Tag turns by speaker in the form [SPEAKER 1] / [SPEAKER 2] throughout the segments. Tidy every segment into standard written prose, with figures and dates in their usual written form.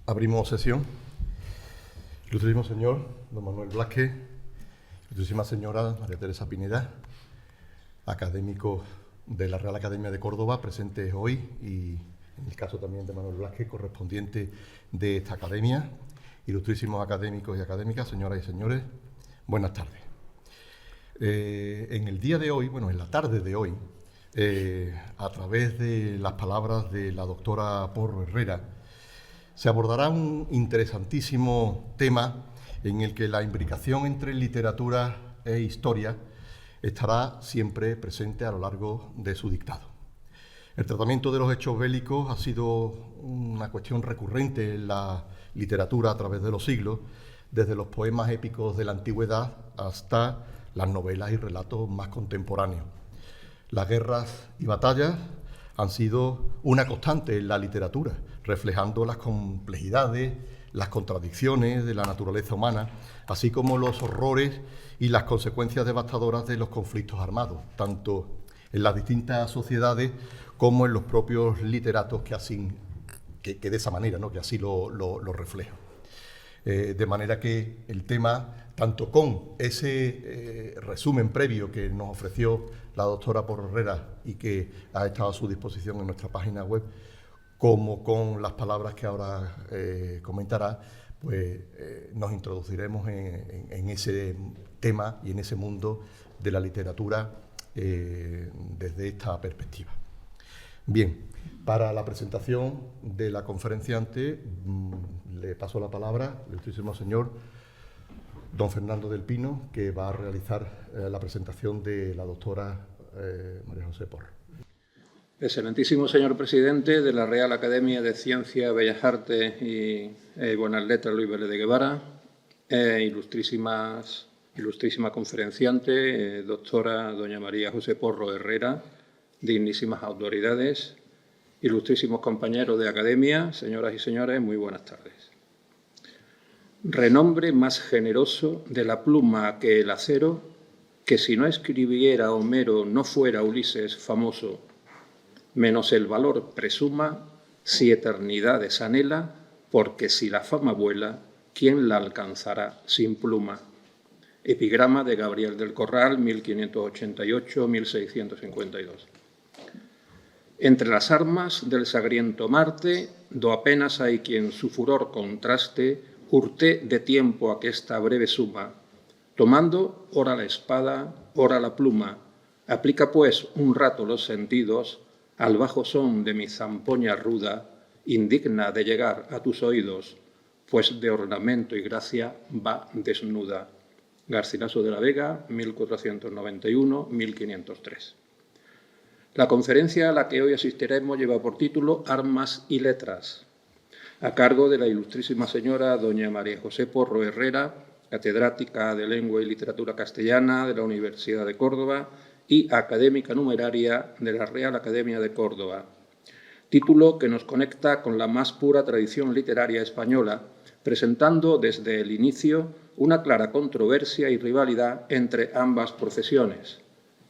[SPEAKER 1] Abrimos sesión. Ilustrísimo señor don Manuel Blázquez, ilustrísima señora María Teresa Pineda, académicos de la Real Academia de Córdoba, presentes hoy, y en el caso también de Manuel Blázquez, correspondiente de esta academia. Ilustrísimos académicos y académicas, señoras y señores, buenas tardes. En el día de hoy, en la tarde de hoy, a través de las palabras de la doctora Porro Herrera, se abordará un interesantísimo tema en el que la imbricación entre literatura e historia estará siempre presente a lo largo de su dictado. El tratamiento de los hechos bélicos ha sido una cuestión recurrente en la literatura a través de los siglos, desde los poemas épicos de la antigüedad hasta las novelas y relatos más contemporáneos. Las guerras y batallas han sido una constante en la literatura, reflejando las complejidades, las contradicciones de la naturaleza humana, así como los horrores y las consecuencias devastadoras de los conflictos armados, tanto en las distintas sociedades como en los propios literatos que de esa manera, ¿no?, que así lo reflejan. De manera que el tema, tanto con ese resumen previo que nos ofreció la doctora Porro Herrera y que ha estado a su disposición en nuestra página web, como con las palabras que ahora comentará, pues nos introduciremos en ese tema y en ese mundo de la literatura desde esta perspectiva. Bien, para la presentación de la conferenciante le paso la palabra al ilustrísimo señor don Fernando del Pino, que va a realizar la presentación de la doctora María José Porro.
[SPEAKER 2] Excelentísimo señor presidente de la Real Academia de Ciencias, Bellas Artes y Buenas Letras Luis Vélez de Guevara, ilustrísima conferenciante, doctora doña María José Porro Herrera, dignísimas autoridades, ilustrísimos compañeros de academia, señoras y señores, muy buenas tardes. Renombre más generoso de la pluma que el acero, que si no escribiera Homero no fuera Ulises famoso, menos el valor presuma, si eternidades anhela, porque si la fama vuela, ¿quién la alcanzará sin pluma? Epigrama de Gabriel del Corral, 1588-1652. Entre las armas del sagriento Marte, do apenas hay quien su furor contraste, hurté de tiempo aquesta breve suma, tomando ora la espada, ora la pluma, aplica pues un rato los sentidos al bajo son de mi zampoña ruda, indigna de llegar a tus oídos, pues de ornamento y gracia va desnuda. Garcilaso de la Vega, 1491-1503. La conferencia a la que hoy asistiremos lleva por título Armas y Letras, a cargo de la ilustrísima señora doña María José Porro Herrera, catedrática de Lengua y Literatura Castellana de la Universidad de Córdoba y académica numeraria de la Real Academia de Córdoba. Título que nos conecta con la más pura tradición literaria española, presentando desde el inicio una clara controversia y rivalidad entre ambas profesiones: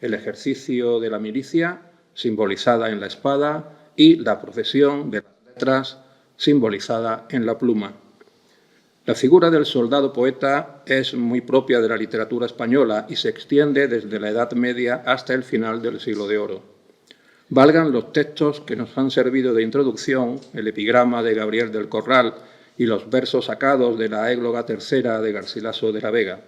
[SPEAKER 2] el ejercicio de la milicia, simbolizada en la espada, y la profesión de las letras, simbolizada en la pluma. La figura del soldado poeta es muy propia de la literatura española y se extiende desde la Edad Media hasta el final del Siglo de Oro. Valgan los textos que nos han servido de introducción, el epigrama de Gabriel del Corral y los versos sacados de la égloga tercera de Garcilaso de la Vega.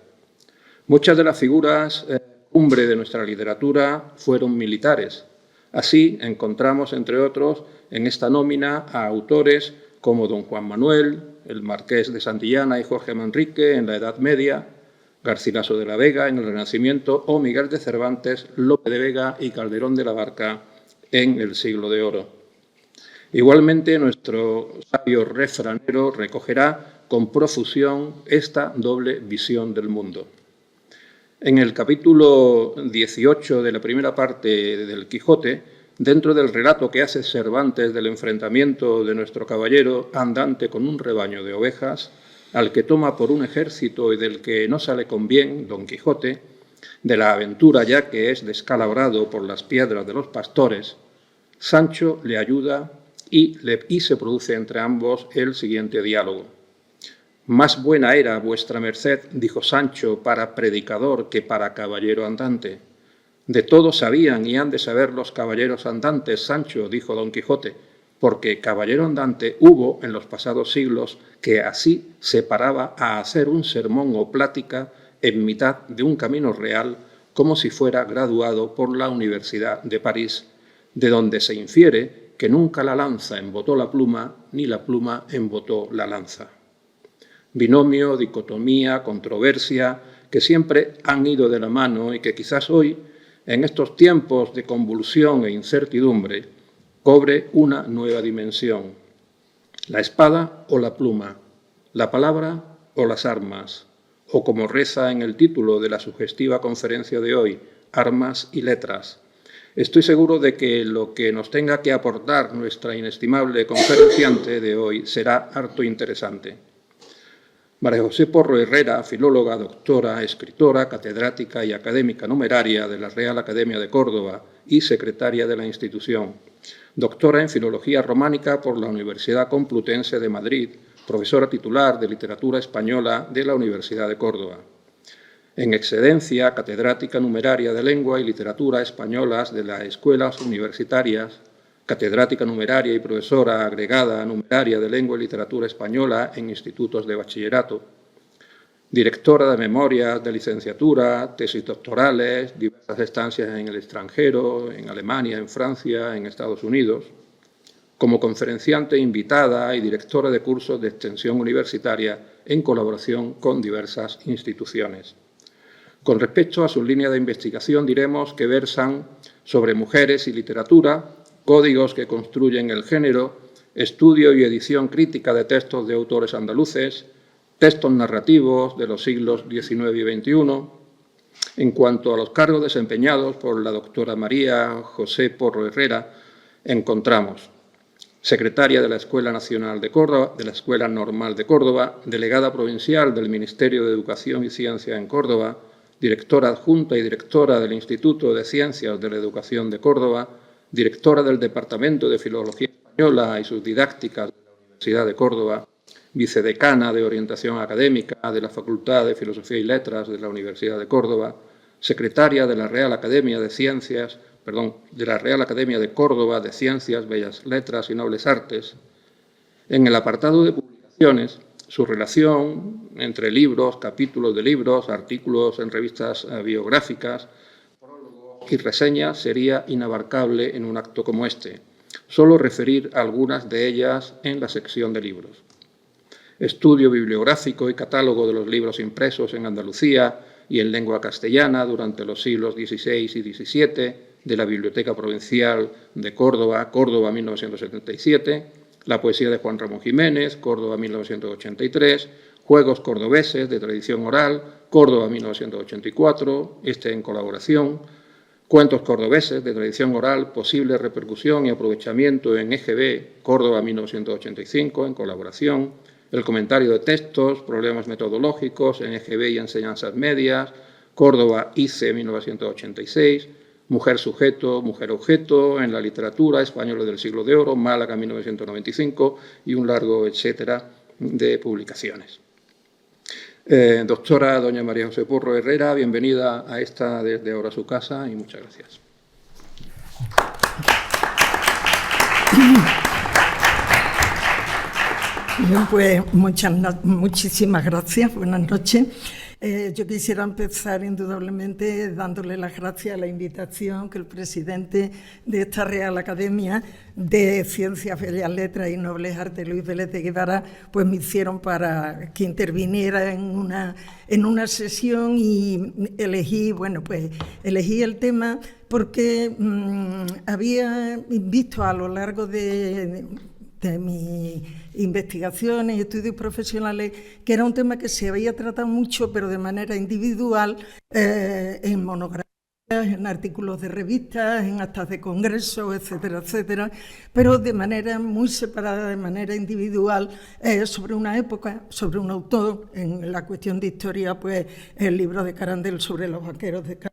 [SPEAKER 2] Muchas de las figuras cumbre de nuestra literatura fueron militares. Así encontramos, entre otros, en esta nómina a autores como don Juan Manuel, el marqués de Santillana y Jorge Manrique en la Edad Media, Garcilaso de la Vega en el Renacimiento o Miguel de Cervantes, Lope de Vega y Calderón de la Barca en el Siglo de Oro. Igualmente, nuestro sabio refranero recogerá con profusión esta doble visión del mundo. En el capítulo 18 de la primera parte del Quijote, dentro del relato que hace Cervantes del enfrentamiento de nuestro caballero andante con un rebaño de ovejas, al que toma por un ejército y del que no sale con bien Don Quijote, de la aventura ya que es descalabrado por las piedras de los pastores, Sancho le ayuda y se produce entre ambos el siguiente diálogo. «Más buena era vuestra merced», dijo Sancho, «para predicador que para caballero andante». «De todo sabían y han de saber los caballeros andantes, Sancho», dijo Don Quijote, «porque caballero andante hubo en los pasados siglos que así se paraba a hacer un sermón o plática en mitad de un camino real, como si fuera graduado por la Universidad de París, de donde se infiere que nunca la lanza embotó la pluma, ni la pluma embotó la lanza». Binomio, dicotomía, controversia, que siempre han ido de la mano y que quizás hoy, en estos tiempos de convulsión e incertidumbre, cobre una nueva dimensión. La espada o la pluma, la palabra o las armas, o como reza en el título de la sugestiva conferencia de hoy, armas y letras. Estoy seguro de que lo que nos tenga que aportar nuestra inestimable conferenciante de hoy será harto interesante. María José Porro Herrera, filóloga, doctora, escritora, catedrática y académica numeraria de la Real Academia de Córdoba y secretaria de la institución. Doctora en Filología Románica por la Universidad Complutense de Madrid, profesora titular de Literatura Española de la Universidad de Córdoba. En excedencia, catedrática numeraria de Lengua y Literatura Españolas de las Escuelas Universitarias, catedrática numeraria y profesora agregada numeraria de Lengua y Literatura Española en institutos de bachillerato, directora de memorias de licenciatura, tesis doctorales, diversas estancias en el extranjero, en Alemania, en Francia, en Estados Unidos, como conferenciante invitada y directora de cursos de extensión universitaria en colaboración con diversas instituciones. Con respecto a sus líneas de investigación, diremos que versan sobre mujeres y literatura, códigos que construyen el género, estudio y edición crítica de textos de autores andaluces, textos narrativos de los siglos XIX y XXI. En cuanto a los cargos desempeñados por la doctora María José Porro Herrera, encontramos secretaria de la Escuela Nacional de Córdoba, de la Escuela Normal de Córdoba, delegada provincial del Ministerio de Educación y Ciencia en Córdoba, directora adjunta y directora del Instituto de Ciencias de la Educación de Córdoba, directora del Departamento de Filología Española y sus didácticas de la Universidad de Córdoba, vicedecana de Orientación Académica de la Facultad de Filosofía y Letras de la Universidad de Córdoba, secretaria de la Real Academia de Córdoba de Ciencias, Bellas Letras y Nobles Artes. En el apartado de publicaciones, su relación entre libros, capítulos de libros, artículos en revistas biográficas y reseñas sería inabarcable en un acto como este. Solo referir algunas de ellas en la sección de libros. Estudio bibliográfico y catálogo de los libros impresos en Andalucía y en lengua castellana durante los siglos XVI y XVII de la Biblioteca Provincial de Córdoba, Córdoba 1977, la poesía de Juan Ramón Jiménez, Córdoba 1983, Juegos cordobeses de tradición oral, Córdoba 1984, en colaboración, Cuentos cordobeses de tradición oral, posible repercusión y aprovechamiento en EGB, Córdoba 1985, en colaboración, el comentario de textos, problemas metodológicos en EGB y enseñanzas medias, Córdoba ICE 1986, Mujer sujeto, mujer objeto en la literatura española del siglo de oro, Málaga 1995 y un largo etcétera de publicaciones. Doctora doña María José Porro Herrera, bienvenida a esta desde ahora su casa y muchas gracias.
[SPEAKER 3] Bien, pues muchísimas gracias, buenas noches. Yo quisiera empezar indudablemente dándole las gracias a la invitación que el presidente de esta Real Academia de Ciencias, Bellas Letras y Nobles Artes, Luis Vélez de Guevara, pues me hicieron para que interviniera en una sesión y elegí el tema porque había visto a lo largo de mis investigaciones y estudios profesionales, que era un tema que se había tratado mucho, pero de manera individual, en monografías, en artículos de revistas, en actas de congresos, etcétera, etcétera, pero de manera muy separada, de manera individual, sobre una época, sobre un autor. En la cuestión de historia, pues el libro de Carandel sobre los vaqueros de Cádiz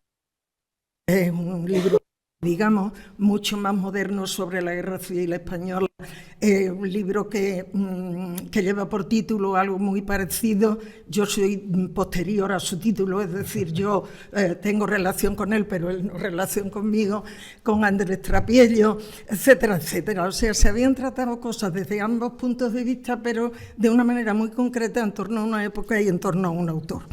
[SPEAKER 3] es un libro digamos, mucho más moderno sobre la Guerra Civil Española, un libro que lleva por título algo muy parecido. Yo soy posterior a su título, es decir, yo tengo relación con él, pero él no relación conmigo, con Andrés Trapiello, etcétera, etcétera. O sea, se habían tratado cosas desde ambos puntos de vista, pero de una manera muy concreta en torno a una época y en torno a un autor.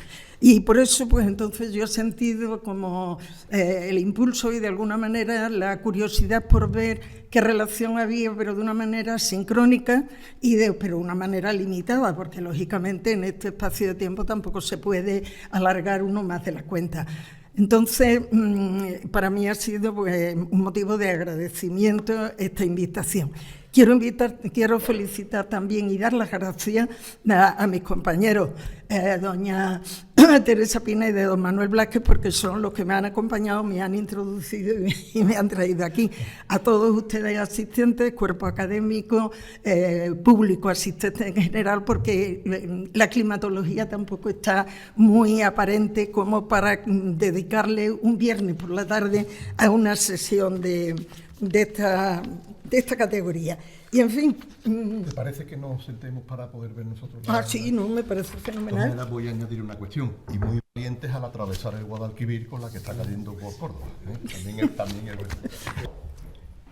[SPEAKER 3] Y por eso, pues entonces yo he sentido como el impulso y de alguna manera la curiosidad por ver qué relación había, pero de una manera sincrónica pero de una manera limitada, porque lógicamente en este espacio de tiempo tampoco se puede alargar uno más de la cuenta. Entonces, para mí ha sido pues, un motivo de agradecimiento esta invitación. Quiero felicitar también y dar las gracias a mis compañeros, doña Teresa Pina y de don Manuel Blázquez, porque son los que me han acompañado, me han introducido y me han traído aquí. A todos ustedes asistentes, cuerpo académico, público asistente en general, porque la climatología tampoco está muy aparente como para dedicarle un viernes por la tarde a una sesión de esta categoría. Y en fin...
[SPEAKER 1] ¿Te parece que nos sentemos para poder ver nosotros?
[SPEAKER 3] Sí, no, me parece fenomenal.
[SPEAKER 1] Entonces voy a añadir una cuestión, y muy valientes al atravesar el Guadalquivir con la que está cayendo por Córdoba. También es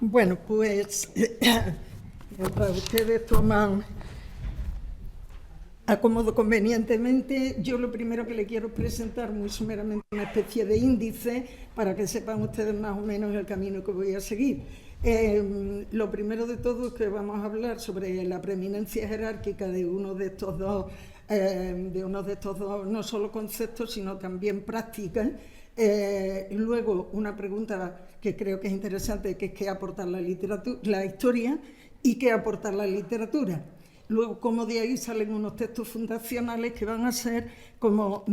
[SPEAKER 3] Bueno, pues mientras ustedes toman acomodo convenientemente, yo lo primero que le quiero presentar muy someramente una especie de índice para que sepan ustedes más o menos el camino que voy a seguir. Lo primero de todo es que vamos a hablar sobre la preeminencia jerárquica de uno de estos dos, no solo conceptos, sino también prácticas. Luego, una pregunta que creo que es interesante, que es qué aporta la historia y qué aporta la literatura. Luego, como de ahí salen unos textos fundacionales que van a ser como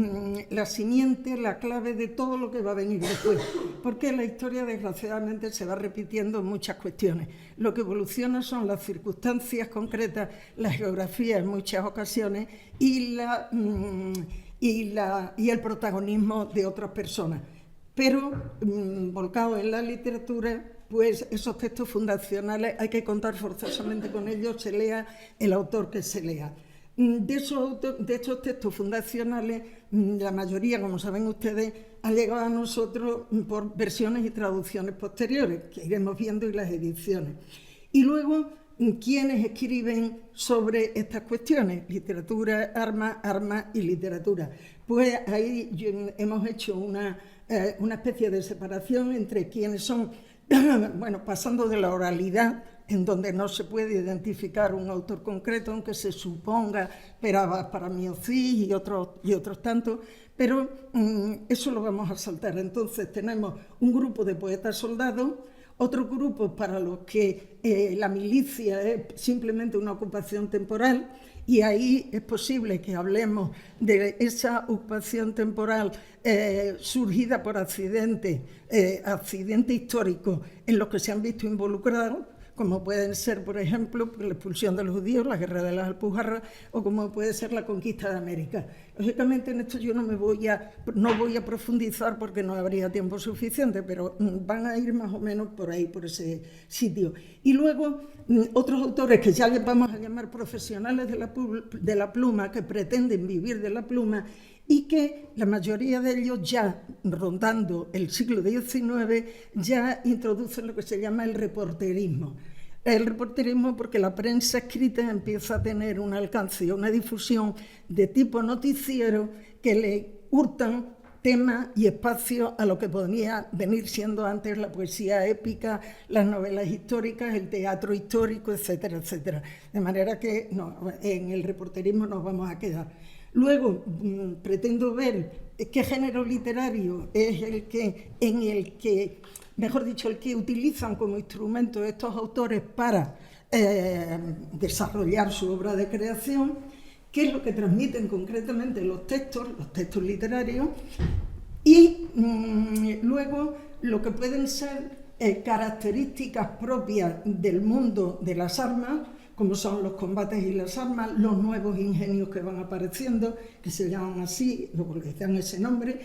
[SPEAKER 3] la simiente, la clave de todo lo que va a venir después. Porque la historia, desgraciadamente, se va repitiendo en muchas cuestiones. Lo que evoluciona son las circunstancias concretas, la geografía en muchas ocasiones y el protagonismo de otras personas. Pero, volcado en la literatura, pues esos textos fundacionales hay que contar forzosamente con ellos, se lea el autor que se lea. De estos textos fundacionales, la mayoría, como saben ustedes, ha llegado a nosotros por versiones y traducciones posteriores, que iremos viendo, y las ediciones. Y luego, ¿quiénes escriben sobre estas cuestiones? Literatura, armas y literatura. Pues ahí hemos hecho una especie de separación entre quienes son... Bueno, pasando de la oralidad, en donde no se puede identificar un autor concreto, aunque se suponga para Miocís y otros tantos, pero eso lo vamos a saltar. Entonces tenemos un grupo de poetas soldados, otro grupo para los que la milicia es simplemente una ocupación temporal, y ahí es posible que hablemos de esa ocupación temporal surgida por accidente histórico en los que se han visto involucrados, como pueden ser, por ejemplo, la expulsión de los judíos, la guerra de las Alpujarras, o como puede ser la conquista de América. Lógicamente, en esto yo no voy a profundizar porque no habría tiempo suficiente, pero van a ir más o menos por ahí, por ese sitio. Y luego, otros autores que ya les vamos a llamar profesionales de la pluma, que pretenden vivir de la pluma, y que la mayoría de ellos ya, rondando el siglo XIX, ya introducen lo que se llama el reporterismo. El reporterismo porque la prensa escrita empieza a tener un alcance y una difusión de tipo noticiero que le hurtan tema y espacio a lo que podía venir siendo antes la poesía épica, las novelas históricas, el teatro histórico, etcétera, etcétera. De manera que en el reporterismo nos vamos a quedar. Luego, pretendo ver qué género literario es el que utilizan como instrumento estos autores para desarrollar su obra de creación, qué es lo que transmiten concretamente los textos literarios, y luego lo que pueden ser características propias del mundo de las armas, como son los combates y las armas, los nuevos ingenios que van apareciendo, que se llaman así, luego les dan ese nombre,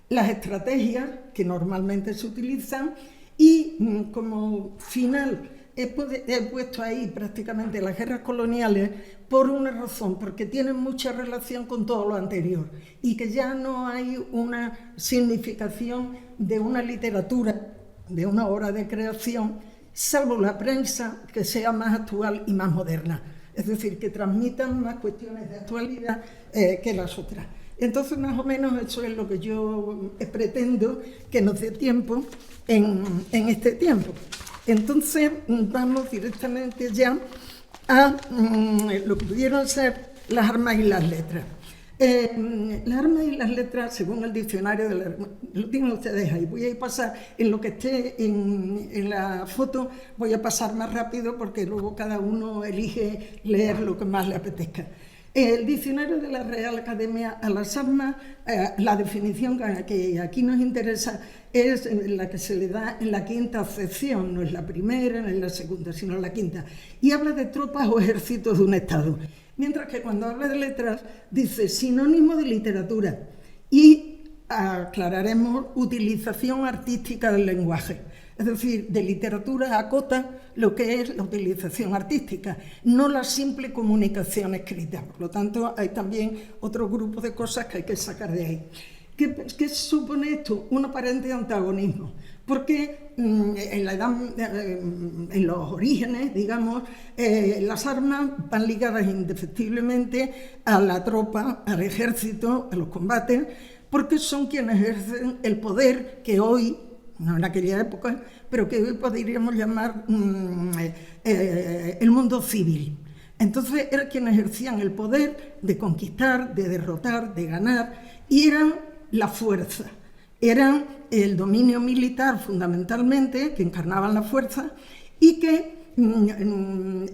[SPEAKER 3] las estrategias que normalmente se utilizan, y como final he puesto ahí prácticamente las guerras coloniales por una razón, porque tienen mucha relación con todo lo anterior y que ya no hay una significación de una literatura, de una obra de creación, salvo la prensa, que sea más actual y más moderna. Es decir, que transmitan más cuestiones de actualidad que las otras. Entonces, más o menos, eso es lo que yo pretendo que nos dé tiempo en este tiempo. Entonces, vamos directamente ya a lo que pudieron ser las armas y las letras. Las armas y las letras, según el diccionario, lo tienen ustedes ahí. Voy a pasar en lo que esté en la foto, voy a pasar más rápido porque luego cada uno elige leer lo que más le apetezca. El diccionario de la Real Academia a las Armas, la definición que aquí nos interesa es la que se le da en la quinta acepción, no es la primera, no es la segunda, sino la quinta, y habla de tropas o ejércitos de un Estado. Mientras que cuando habla de letras dice sinónimo de literatura y aclararemos utilización artística del lenguaje. Es decir, de literatura acota lo que es la utilización artística, no la simple comunicación escrita. Por lo tanto, hay también otro grupo de cosas que hay que sacar de ahí. ¿Qué supone esto? Un aparente antagonismo. Porque en los orígenes, digamos, las armas van ligadas indefectiblemente a la tropa, al ejército, a los combates, porque son quienes ejercen el poder que hoy, no en aquella época, pero que hoy podríamos llamar el mundo civil. Entonces eran quienes ejercían el poder de conquistar, de derrotar, de ganar, y eran la fuerza. Eran el dominio militar fundamentalmente, que encarnaban la fuerza, y que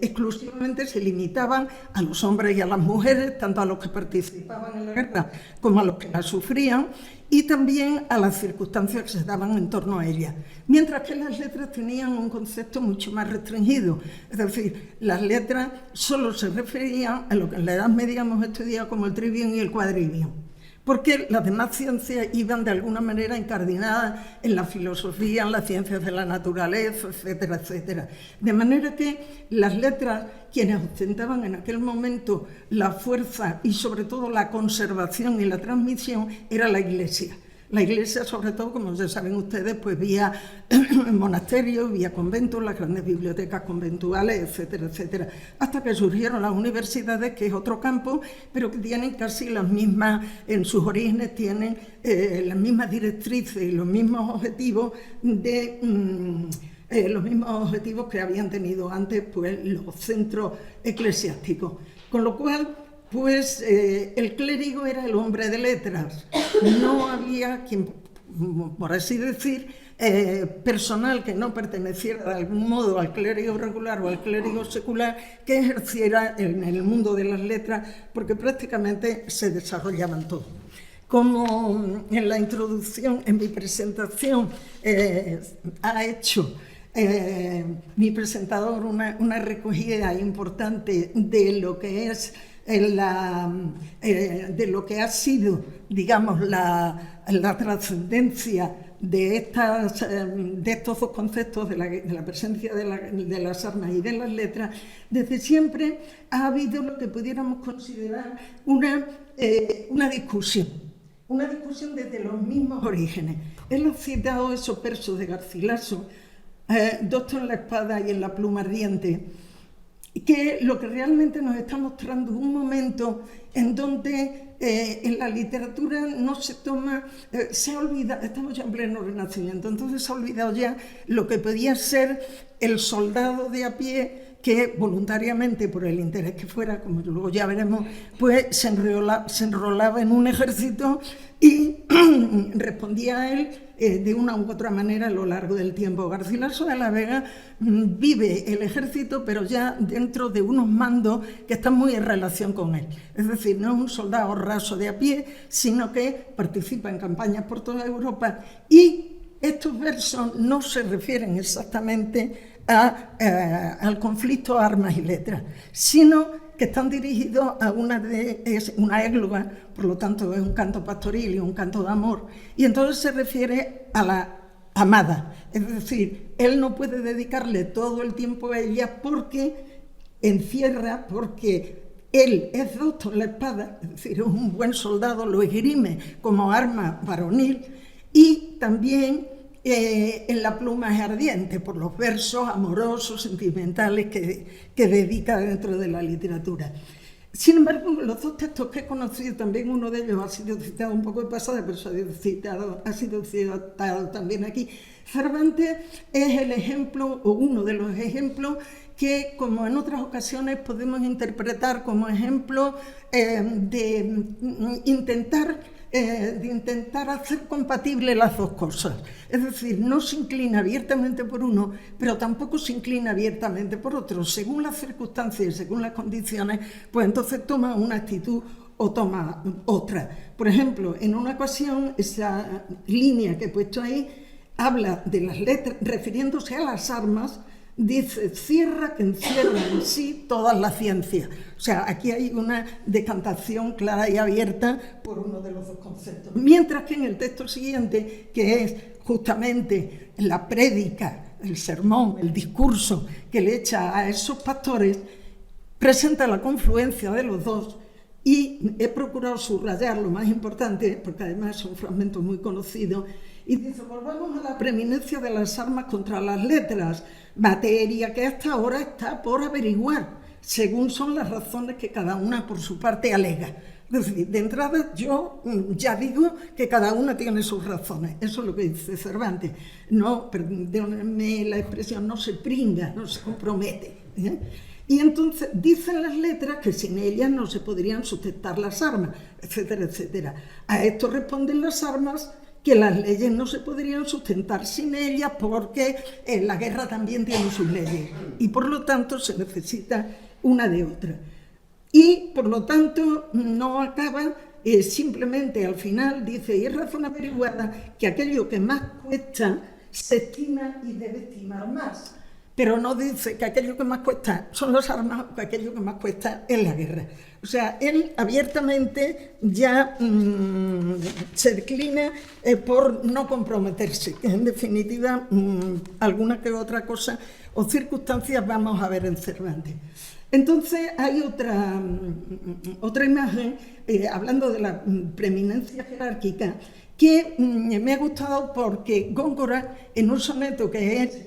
[SPEAKER 3] exclusivamente se limitaban a los hombres y a las mujeres, tanto a los que participaban en la guerra como a los que la sufrían, y también a las circunstancias que se daban en torno a ella. Mientras que las letras tenían un concepto mucho más restringido, es decir, las letras solo se referían a lo que en la Edad Media hemos estudiado como el trivium y el quadrivium, porque las demás ciencias iban de alguna manera incardinadas en la filosofía, en las ciencias de la naturaleza, etcétera, etcétera. De manera que las letras, quienes ostentaban en aquel momento la fuerza y sobre todo la conservación y la transmisión, era la Iglesia. La Iglesia, sobre todo, como ya saben ustedes, pues vía monasterios, vía conventos, las grandes bibliotecas conventuales, etcétera, etcétera, hasta que surgieron las universidades, que es otro campo, pero que tienen casi las mismas, en sus orígenes tienen las mismas directrices y los mismos objetivos que habían tenido antes pues, los centros eclesiásticos. Con lo cual, pues el clérigo era el hombre de letras. No había quien, por así decir, personal que no perteneciera de algún modo al clérigo regular o al clérigo secular que ejerciera en el mundo de las letras, porque prácticamente se desarrollaban todos. Como en la introducción, en mi presentación, ha hecho mi presentador una recogida importante de lo que es de lo que ha sido, digamos, la trascendencia de estos dos conceptos de la presencia de las armas y de las letras. Desde siempre ha habido lo que pudiéramos considerar una discusión desde los mismos orígenes. Él ha citado esos versos de Garcilaso, Docto en la espada y en la pluma ardiente, que lo que realmente nos está mostrando es un momento en donde en la literatura no se toma, se ha olvidado, estamos ya en pleno Renacimiento, entonces se ha olvidado ya lo que podía ser el soldado de a pie que voluntariamente, por el interés que fuera, como luego ya veremos, pues se enrolaba en un ejército y respondía a él de una u otra manera a lo largo del tiempo. Garcilaso de la Vega vive el ejército, pero ya dentro de unos mandos que están muy en relación con él. Es decir, no es un soldado raso de a pie, sino que participa en campañas por toda Europa, y estos versos no se refieren exactamente al conflicto armas y letras, sino que están dirigidos a es una égloga, por lo tanto es un canto pastoril y un canto de amor, y entonces se refiere a amada. Es decir, él no puede dedicarle todo el tiempo a ella porque encierra, porque él es docto en la espada, es decir, es un buen soldado, lo esgrime como arma varonil, y también en la pluma es ardiente por los versos amorosos, sentimentales que dedica dentro de la literatura. Sin embargo, los dos textos que he conocido, también uno de ellos ha sido citado un poco de pasada, pero ha sido citado también aquí. Cervantes es el ejemplo, o uno de los ejemplos, que, como en otras ocasiones, podemos interpretar como ejemplo de intentar hacer compatibles las dos cosas. Es decir, no se inclina abiertamente por uno, pero tampoco se inclina abiertamente por otro. Según las circunstancias y según las condiciones, pues entonces toma una actitud o toma otra. Por ejemplo, en una ocasión, esa línea que he puesto ahí habla de las letras, refiriéndose a las armas, dice: cierra que encierra en sí todas las ciencias. O sea, aquí hay una decantación clara y abierta por uno de los dos conceptos. Mientras que en el texto siguiente, que es justamente la prédica, el sermón, el discurso que le echa a esos pastores, presenta la confluencia de los dos, y he procurado subrayar lo más importante, porque además es un fragmento muy conocido, y dice: volvamos a la preeminencia de las armas contra las letras, materia que hasta ahora está por averiguar, según son las razones que cada una por su parte alega. Es decir, de entrada yo ya digo que cada una tiene sus razones. Eso es lo que dice Cervantes. No, perdónenme la expresión, no se pringa, no se compromete, ¿eh? Y entonces dicen las letras que sin ellas no se podrían sustentar las armas, etcétera, etcétera. A esto responden las armas, que las leyes no se podrían sustentar sin ellas, porque la guerra también tiene sus leyes y por lo tanto se necesita una de otra. Y por lo tanto no acaba, simplemente al final dice: y es razón averiguada que aquello que más cuesta se estima y debe estimar más. Pero no dice que aquello que más cuesta son las armas, que aquello que más cuesta es la guerra. O sea, él abiertamente ya se declina por no comprometerse, que en definitiva alguna que otra cosa o circunstancias vamos a ver en Cervantes. Entonces hay otra imagen, hablando de la preeminencia jerárquica, que me ha gustado porque Góngora, en un soneto que es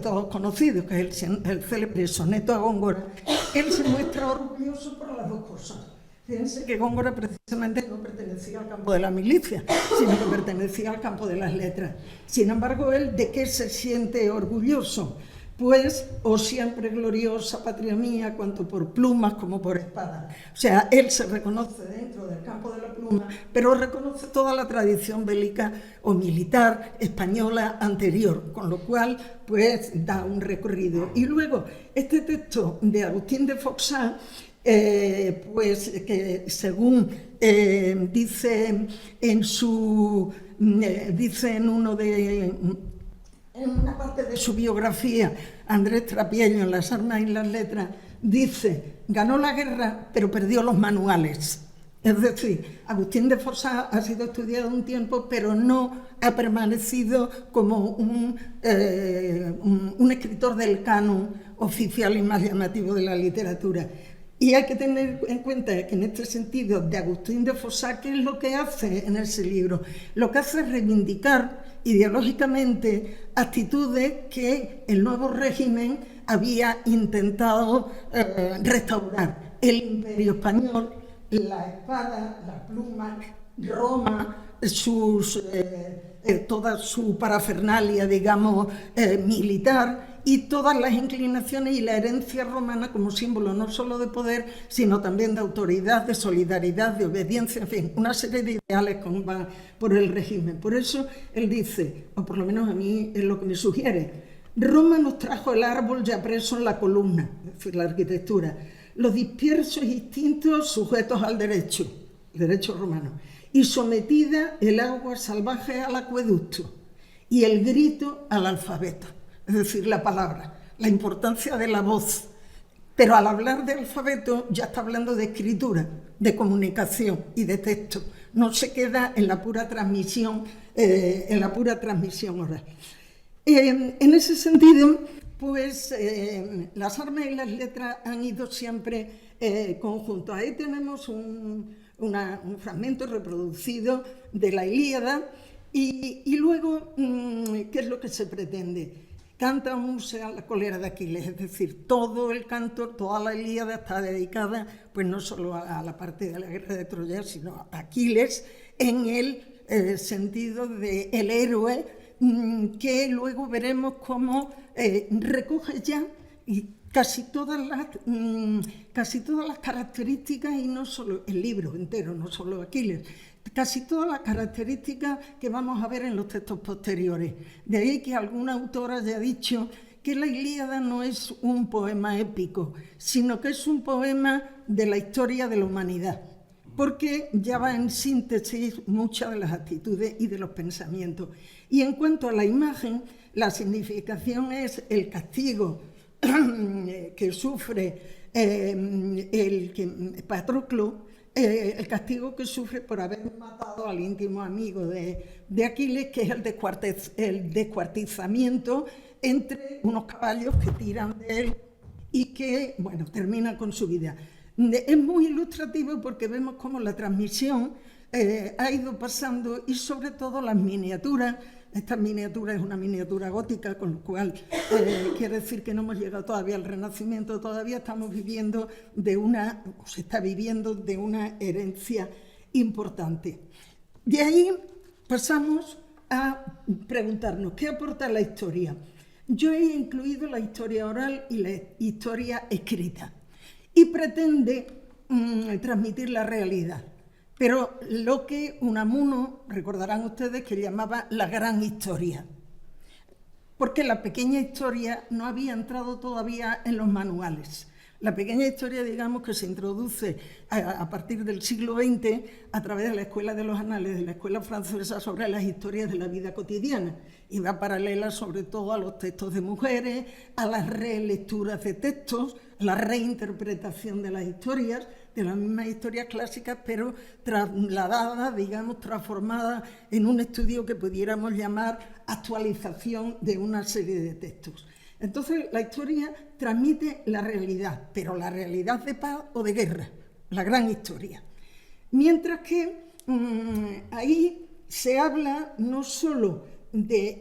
[SPEAKER 3] todos conocidos, que es el célebre soneto a Góngora, él se muestra orgulloso por las dos cosas. Fíjense que Góngora precisamente no pertenecía al campo de la milicia, sino que pertenecía al campo de las letras. Sin embargo, él, ¿de qué se siente orgulloso? Pues: oh siempre gloriosa patria mía, cuanto por plumas como por espadas. O sea, él se reconoce dentro del campo de la pluma, pero reconoce toda la tradición bélica o militar española anterior, con lo cual pues da un recorrido. Y luego, este texto de Agustín de Foxá, pues que según dice en una parte de su biografía, Andrés Trapiello, en Las armas y las letras, dice: ganó la guerra, pero perdió los manuales. Es decir, Agustín de Foxá ha sido estudiado un tiempo, pero no ha permanecido como un escritor del canon oficial y más llamativo de la literatura. Y hay que tener en cuenta que en este sentido, de Agustín de Foxá, ¿qué es lo que hace en ese libro? Lo que hace es reivindicar ideológicamente actitudes que el nuevo régimen había intentado restaurar. El Imperio Español, la espada, la pluma, Roma, toda su parafernalia, digamos, militar, y todas las inclinaciones y la herencia romana como símbolo no solo de poder, sino también de autoridad, de solidaridad, de obediencia, en fin, una serie de ideales que van por el régimen. Por eso él dice, o por lo menos a mí es lo que me sugiere: Roma nos trajo el árbol ya preso en la columna, es decir, la arquitectura, los dispersos instintos sujetos al derecho, el derecho romano, y sometida el agua salvaje al acueducto y el grito al alfabeto. Es decir, la palabra, la importancia de la voz. Pero al hablar de alfabeto ya está hablando de escritura, de comunicación y de texto. no se queda en la pura transmisión, oral. En ese sentido, pues las armas y las letras han ido siempre conjuntos. Ahí tenemos un fragmento reproducido de la Ilíada y luego, ¿qué es lo que se pretende? Canta un museo a la cólera de Aquiles, es decir, todo el canto, toda la Ilíada está dedicada pues no solo a la parte de la guerra de Troya, sino a Aquiles en el sentido del héroe, que luego veremos cómo recoge ya casi todas las características, y no solo el libro entero, no solo Aquiles, casi todas las características que vamos a ver en los textos posteriores. De ahí que alguna autora haya dicho que la Ilíada no es un poema épico, sino que es un poema de la historia de la humanidad, porque ya va en síntesis muchas de las actitudes y de los pensamientos. Y en cuanto a la imagen, la significación es el castigo que sufre Patroclo, el castigo que sufre por haber matado al íntimo amigo de Aquiles, que es el descuartizamiento entre unos caballos que tiran de él y que, bueno, termina con su vida. Es muy ilustrativo porque vemos cómo la transmisión ha ido pasando, y sobre todo las miniaturas. Esta miniatura es una miniatura gótica, con lo cual quiere decir que no hemos llegado todavía al Renacimiento, todavía estamos viviendo se está viviendo de una herencia importante. De ahí pasamos a preguntarnos, ¿qué aporta la historia? Yo he incluido la historia oral y la historia escrita, y pretende transmitir la realidad. Pero lo que Unamuno, recordarán ustedes, que llamaba la gran historia, porque la pequeña historia no había entrado todavía en los manuales. La pequeña historia, digamos, que se introduce a partir del siglo XX a través de la Escuela de los Anales, de la Escuela Francesa, sobre las historias de la vida cotidiana, y va paralela sobre todo a los textos de mujeres, a las relecturas de textos, la reinterpretación de las historias, de las mismas historias clásicas, pero trasladadas, digamos, transformadas en un estudio que pudiéramos llamar actualización de una serie de textos. Entonces, la historia transmite la realidad, pero la realidad de paz o de guerra, la gran historia. Mientras que ahí se habla no solo de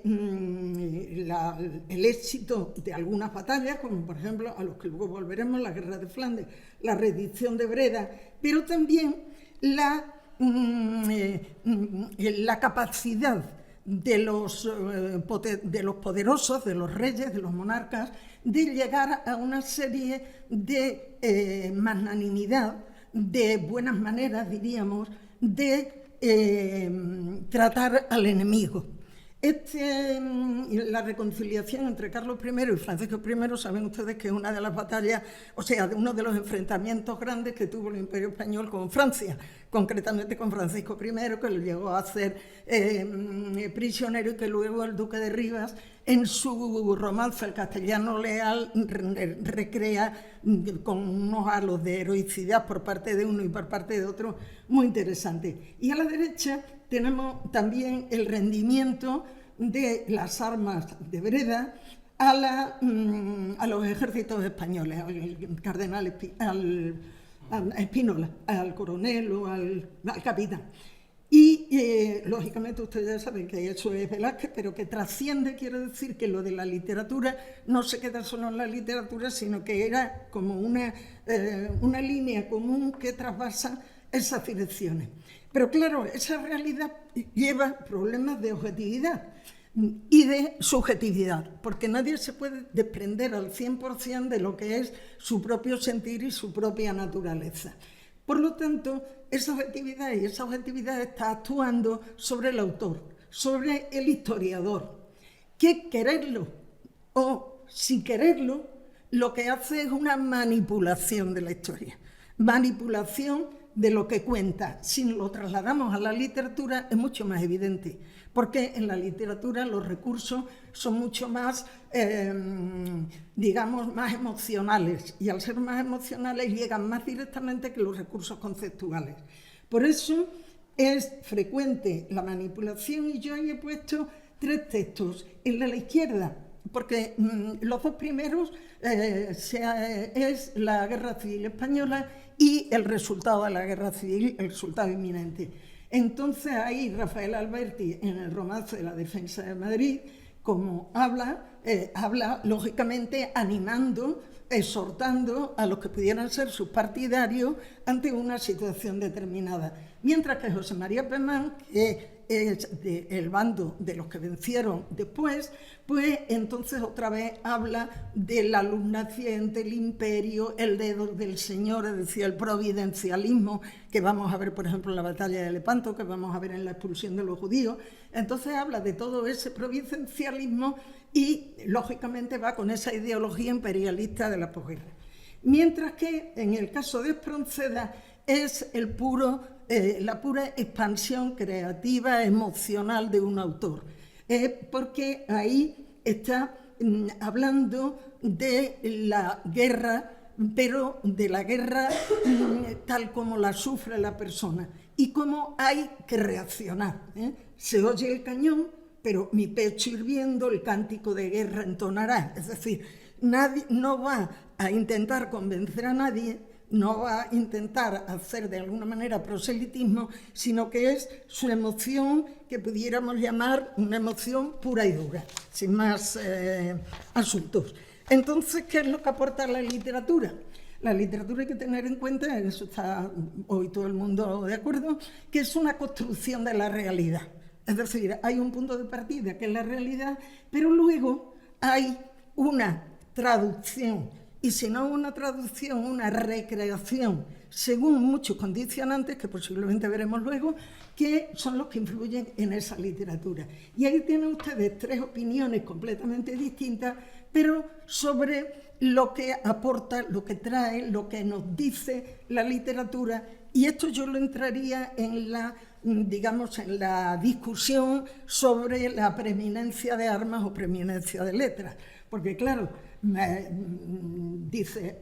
[SPEAKER 3] el éxito de algunas batallas, como por ejemplo, a los que luego volveremos, la guerra de Flandes, la rendición de Breda, pero también la capacidad de los poderosos, de los reyes, de los monarcas, de llegar a una serie de magnanimidad, de buenas maneras, diríamos, de tratar al enemigo. La reconciliación entre Carlos I y Francisco I, saben ustedes que es una de las batallas, o sea, uno de los enfrentamientos grandes que tuvo el Imperio Español con Francia, concretamente con Francisco I, que lo llegó a hacer prisionero, y que luego el duque de Rivas, en su romance El castellano leal, recrea con unos halos de heroicidad por parte de uno y por parte de otro muy interesante. Y a la derecha tenemos también el rendimiento de las armas de Breda a los ejércitos españoles, al cardenal Espínola, al coronel o al capitán. Y, lógicamente, ustedes ya saben que eso es Velázquez, pero que trasciende, quiere decir que lo de la literatura no se queda solo en la literatura, sino que era como una línea común que trasvasa esas direcciones. Pero claro, esa realidad lleva problemas de objetividad y de subjetividad, porque nadie se puede desprender al 100% de lo que es su propio sentir y su propia naturaleza. Por lo tanto, esa objetividad está actuando sobre el autor, sobre el historiador, que quererlo o sin quererlo, lo que hace es una manipulación de la historia, manipulación de lo que cuenta. Si lo trasladamos a la literatura es mucho más evidente, porque en la literatura los recursos son mucho más, digamos, más emocionales, y al ser más emocionales llegan más directamente que los recursos conceptuales. Por eso es frecuente la manipulación, y yo ahí he puesto 3 textos. El de la izquierda, porque los 2 primeros es la Guerra Civil Española y el resultado de la Guerra Civil, el resultado inminente. Entonces ahí Rafael Alberti, en el romance de la defensa de Madrid, como habla lógicamente animando, exhortando a los que pudieran ser sus partidarios ante una situación determinada. Mientras que José María Pemán, que es del bando de los que vencieron después, pues entonces otra vez habla de la luz naciente, el imperio, el dedo del Señor, es decir, el providencialismo que vamos a ver, por ejemplo, en la batalla de Lepanto, que vamos a ver en la expulsión de los judíos. Entonces habla de todo ese providencialismo y, lógicamente, va con esa ideología imperialista de la posguerra. Mientras que, en el caso de Espronceda, es la pura expansión creativa, emocional de un autor, porque ahí está hablando de la guerra, pero de la guerra tal como la sufre la persona y cómo hay que reaccionar. Se oye el cañón, pero mi pecho hirviendo, el cántico de guerra entonará. Es decir, nadie no va a intentar convencer a nadie, no va a intentar hacer de alguna manera proselitismo, sino que es su emoción que pudiéramos llamar una emoción pura y dura, sin más asuntos. Entonces, ¿qué es lo que aporta la literatura? La literatura hay que tener en cuenta, en eso está hoy todo el mundo de acuerdo, que es una construcción de la realidad. Es decir, hay un punto de partida que es la realidad, pero luego hay una traducción. Y si no una traducción, una recreación, según muchos condicionantes, que posiblemente veremos luego, que son los que influyen en esa literatura. Y ahí tienen ustedes 3 opiniones completamente distintas, pero sobre lo que aporta, lo que trae, lo que nos dice la literatura. Y esto yo lo entraría en la discusión sobre la preeminencia de armas o preeminencia de letras. Porque, claro, dice,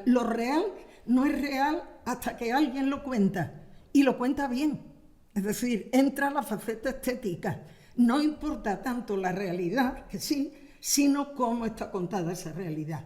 [SPEAKER 3] lo real no es real hasta que alguien lo cuenta, y lo cuenta bien. Es decir, entra la faceta estética. No importa tanto la realidad, que sí, sino cómo está contada esa realidad.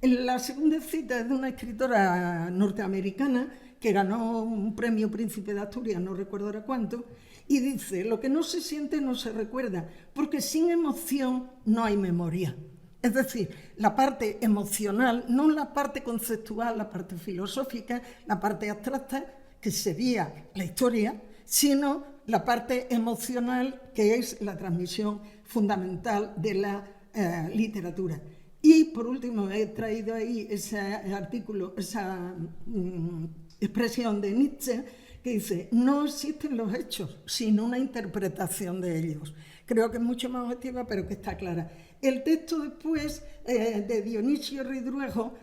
[SPEAKER 3] La segunda cita es de una escritora norteamericana que ganó un premio Príncipe de Asturias, no recuerdo ahora cuánto, y dice, lo que no se siente no se recuerda, porque sin emoción no hay memoria. Es decir, la parte emocional, no la parte conceptual, la parte filosófica, la parte abstracta, que sería la historia, sino la parte emocional, que es la transmisión fundamental de la literatura. Y, por último, he traído ahí ese artículo, esa expresión de Nietzsche, que dice, no existen los hechos, sino una interpretación de ellos. Creo que es mucho más objetiva, pero que está clara. El texto después de Dionisio Ridruejo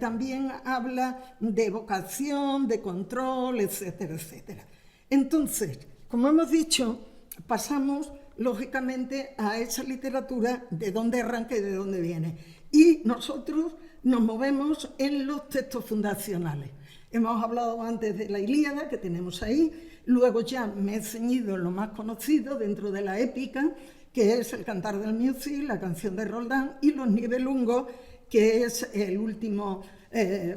[SPEAKER 3] también habla de vocación, de control, etcétera, etcétera. Entonces, como hemos dicho, pasamos lógicamente a esa literatura de dónde arranca y de dónde viene. Y nosotros nos movemos en los textos fundacionales. Hemos hablado antes de la Ilíada, que tenemos ahí, luego ya me he ceñido en lo más conocido dentro de la épica, que es el Cantar del Music, la canción de Roldán, y los Nibelungos, que es el último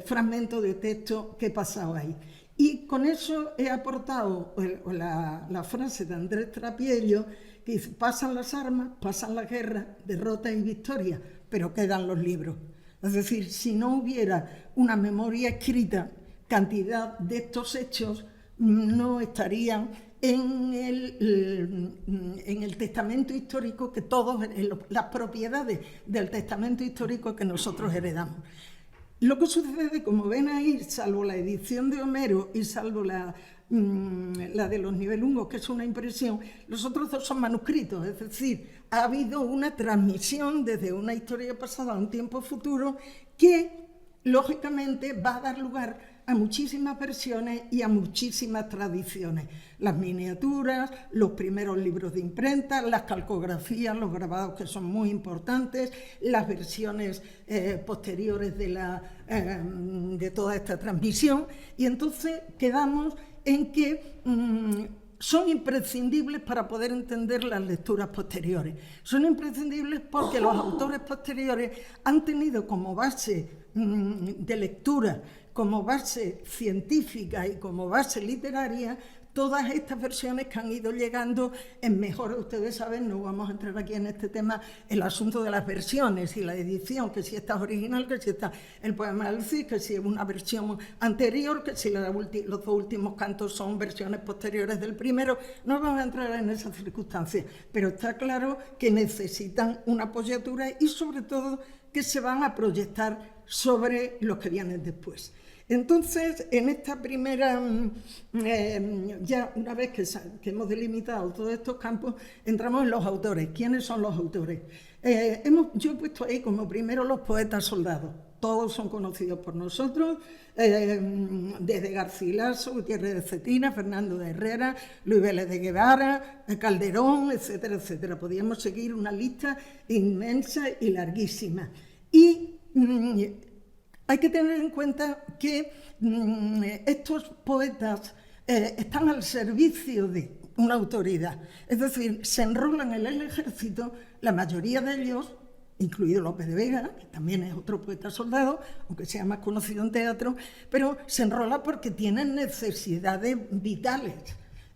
[SPEAKER 3] fragmento de texto que he pasado ahí. Y con eso he aportado la frase de Andrés Trapiello, que dice, pasan las armas, pasan las guerras, derrotas y victorias, pero quedan los libros. Es decir, si no hubiera una memoria escrita, cantidad de estos hechos no estarían en el testamento histórico que todos, las propiedades del testamento histórico que nosotros heredamos. Lo que sucede, como ven ahí, salvo la edición de Homero y salvo la de los Nibelungos, que es una impresión, los otros 2 son manuscritos, es decir, ha habido una transmisión desde una historia pasada a un tiempo futuro que, lógicamente, va a dar lugar a muchísimas versiones y a muchísimas tradiciones. Las miniaturas, los primeros libros de imprenta, las calcografías, los grabados, que son muy importantes, las versiones posteriores de toda esta transmisión. Y entonces quedamos en que son imprescindibles para poder entender las lecturas posteriores. Son imprescindibles porque los autores posteriores han tenido como base de lectura, como base científica y como base literaria, todas estas versiones que han ido llegando en mejor, ustedes saben, no vamos a entrar aquí en este tema, el asunto de las versiones y la edición, que si esta es original, que si está el poema del Cid, que si es una versión anterior, que si los dos últimos cantos son versiones posteriores del primero. No vamos a entrar en esas circunstancias, pero está claro que necesitan una apoyatura y sobre todo que se van a proyectar sobre los que vienen después. Entonces, en esta primera, ya una vez que hemos delimitado todos estos campos, entramos en los autores. ¿Quiénes son los autores? Yo he puesto ahí como primero los poetas soldados. Todos son conocidos por nosotros, desde Garcilaso, Gutiérrez de Cetina, Fernando de Herrera, Luis Vélez de Guevara, Calderón, etcétera, etcétera. Podríamos seguir una lista inmensa y larguísima. Y hay que tener en cuenta que estos poetas están al servicio de una autoridad. Es decir, se enrolan en el ejército, la mayoría de ellos, incluido López de Vega, que también es otro poeta soldado, aunque sea más conocido en teatro, pero se enrola porque tienen necesidades vitales.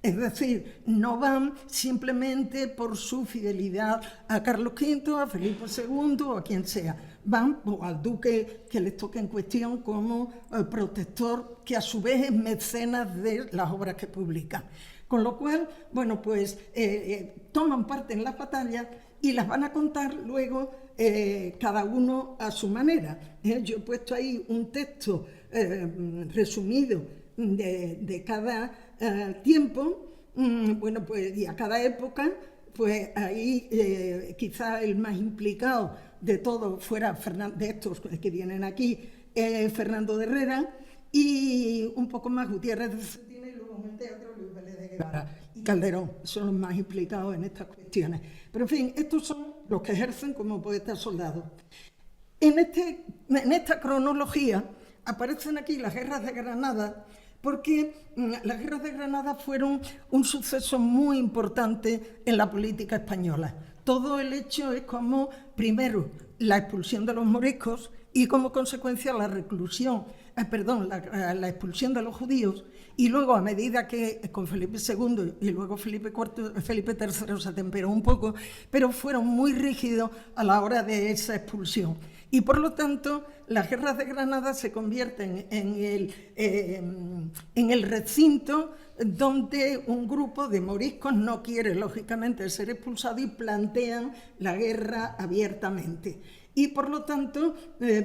[SPEAKER 3] Es decir, no van simplemente por su fidelidad a Carlos V, a Felipe II o a quien sea. Van al duque que les toque en cuestión como protector, que a su vez es mecenas de las obras que publican. Con lo cual, bueno, pues toman parte en las batallas y las van a contar luego cada uno a su manera. Yo he puesto ahí un texto resumido de cada tiempo, bueno, pues, y a cada época, pues ahí quizá el más implicado de todos fuera de estos que vienen aquí, Fernando de Herrera, y un poco más Gutiérrez de Cetina, y luego en el teatro Luis Vélez de Guevara y Calderón, son los más implicados en estas cuestiones. Pero en fin, estos son los que ejercen como poetas soldados. En esta cronología aparecen aquí las guerras de Granada, porque las guerras de Granada fueron un suceso muy importante en la política española. Todo el hecho es como, primero, la expulsión de los moriscos y como consecuencia la expulsión de los judíos, y luego a medida que con Felipe II y luego Felipe III se temperó un poco, pero fueron muy rígidos a la hora de esa expulsión. Y por lo tanto, las guerras de Granada se convierten en el recinto donde un grupo de moriscos no quiere, lógicamente, ser expulsado y plantean la guerra abiertamente. Y por lo tanto,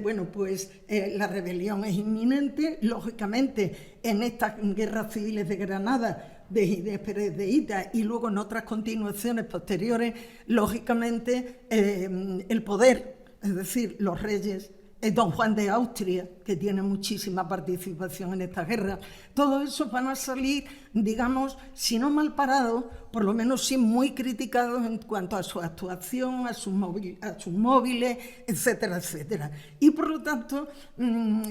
[SPEAKER 3] bueno, pues la rebelión es inminente. Lógicamente, en estas guerras civiles de Granada, de Ginés Pérez de Hita y luego en otras continuaciones posteriores, lógicamente el poder, es decir, los reyes, don Juan de Austria, que tiene muchísima participación en esta guerra, todos esos van a salir, digamos, si no mal parados, por lo menos sí muy criticados en cuanto a su actuación, a sus móviles, etcétera, etcétera. Y por lo tanto,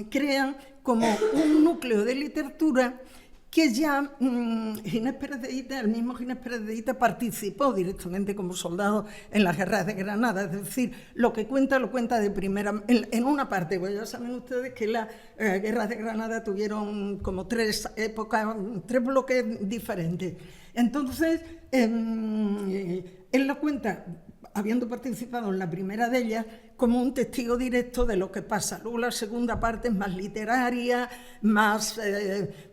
[SPEAKER 3] crean como un núcleo de literatura que ya Ginés Pérez de Hita, el mismo Ginés Pérez de Hita, participó directamente como soldado en las guerras de Granada. Es decir, lo cuenta de primera, en una parte, pues ya saben ustedes que las guerras de Granada tuvieron como tres épocas, tres bloques diferentes. Entonces, él lo cuenta, habiendo participado en la primera de ellas, como un testigo directo de lo que pasa. Luego la segunda parte es más literaria, más,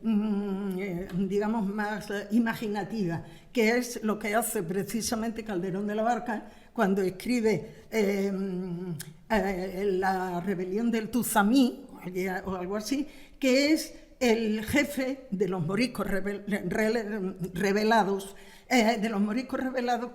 [SPEAKER 3] digamos, más imaginativa, que es lo que hace precisamente Calderón de la Barca cuando escribe la rebelión del Tuzamí, o algo así, que es el jefe de los moriscos rebelados,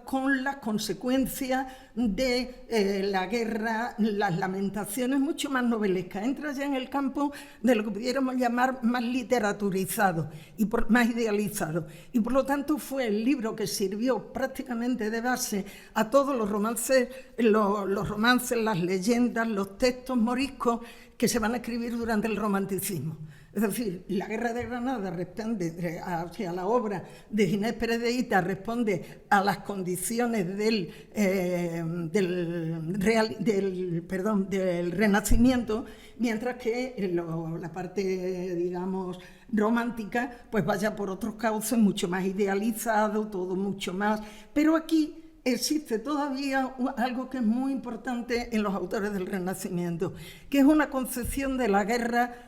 [SPEAKER 3] con las consecuencias de la guerra, las lamentaciones mucho más novelescas. Entra ya en el campo de lo que pudiéramos llamar más literaturizado y más idealizado. Y por lo tanto fue el libro que sirvió prácticamente de base a todos los romances, las leyendas, los textos moriscos que se van a escribir durante el romanticismo. Es decir, la Guerra de Granada responde, o sea, la obra de Ginés Pérez de Hita responde a las condiciones del Renacimiento, mientras que la parte, digamos, romántica, pues vaya por otros cauces, mucho más idealizado, todo mucho más. Pero aquí existe todavía algo que es muy importante en los autores del Renacimiento, que es una concepción de la guerra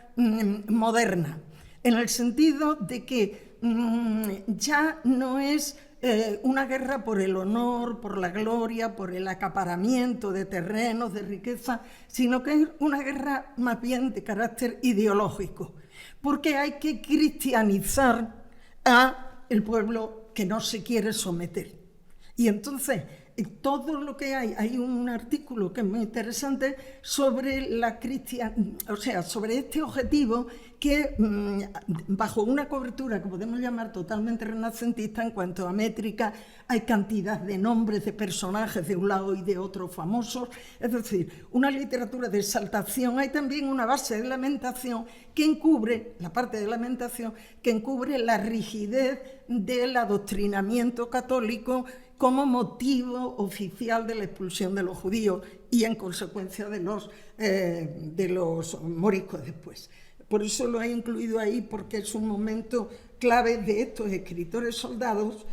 [SPEAKER 3] moderna, en el sentido de que ya no es una guerra por el honor, por la gloria, por el acaparamiento de terrenos, de riqueza, sino que es una guerra más bien de carácter ideológico, porque hay que cristianizar al pueblo que no se quiere someter. Y entonces, todo lo que hay un artículo que es muy interesante sobre sobre este objetivo que, bajo una cobertura que podemos llamar totalmente renacentista en cuanto a métrica, hay cantidad de nombres de personajes de un lado y de otro famosos, es decir, una literatura de exaltación. Hay también una base de lamentación que encubre, la parte de lamentación, que encubre la rigidez del adoctrinamiento católico como motivo oficial de la expulsión de los judíos y en consecuencia de los moriscos después. Por eso lo he incluido ahí, porque es un momento clave de estos escritores soldados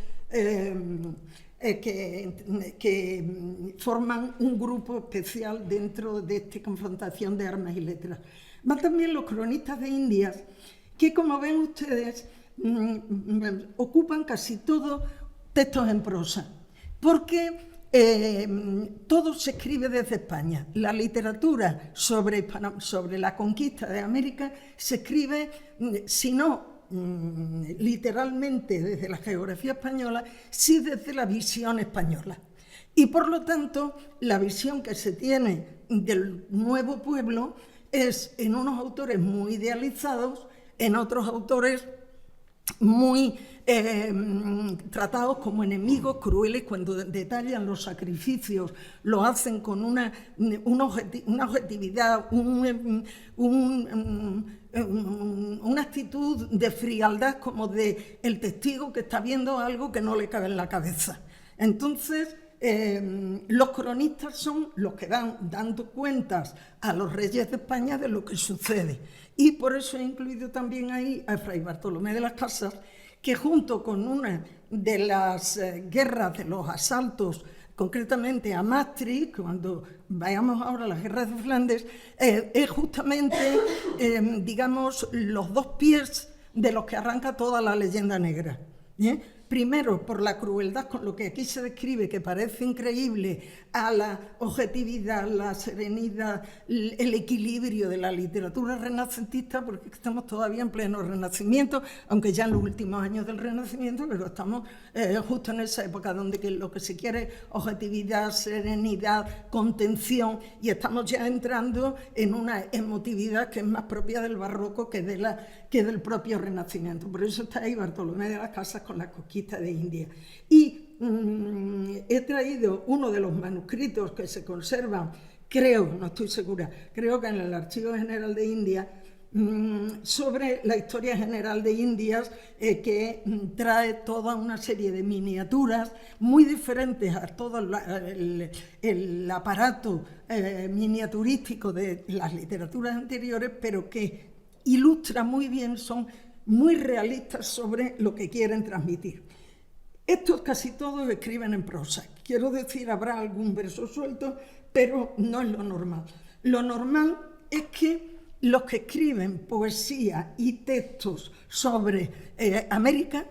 [SPEAKER 3] que forman un grupo especial dentro de esta confrontación de armas y letras. Van también los cronistas de Indias, que, como ven ustedes, ocupan casi todo textos en prosa, porque todo se escribe desde España. La literatura sobre la conquista de América se escribe, si no literalmente desde la geografía española, sí desde la visión española. Y por lo tanto, la visión que se tiene del nuevo pueblo es en unos autores muy idealizados, en otros autores muy tratados como enemigos crueles. Cuando detallan los sacrificios, lo hacen con una objetividad, una actitud de frialdad, como de el testigo que está viendo algo que no le cabe en la cabeza. Entonces, los cronistas son los que van dando cuentas a los reyes de España de lo que sucede. Y por eso he incluido también ahí a Fray Bartolomé de las Casas, que junto con una de las guerras de los asaltos, concretamente a Maastricht, cuando vayamos ahora a las guerras de Flandes, es justamente, digamos, los dos pies de los que arranca toda la leyenda negra. Primero, por la crueldad con lo que aquí se describe, que parece increíble, a la objetividad, la serenidad, el equilibrio de la literatura renacentista, porque estamos todavía en pleno Renacimiento, aunque ya en los últimos años del Renacimiento, pero estamos justo en esa época donde lo que se quiere es objetividad, serenidad, contención, y estamos ya entrando en una emotividad que es más propia del barroco que del propio Renacimiento. Por eso está ahí Bartolomé de las Casas con la conquista de India. Y he traído uno de los manuscritos que se conservan, creo, no estoy segura, creo que en el Archivo General de India, sobre la historia general de Indias, que trae toda una serie de miniaturas muy diferentes a todo el aparato miniaturístico de las literaturas anteriores, pero que ilustra muy bien, son muy realistas sobre lo que quieren transmitir. Estos casi todos escriben en prosa. Quiero decir, habrá algún verso suelto, pero no es lo normal. Lo normal es que los que escriben poesía y textos sobre América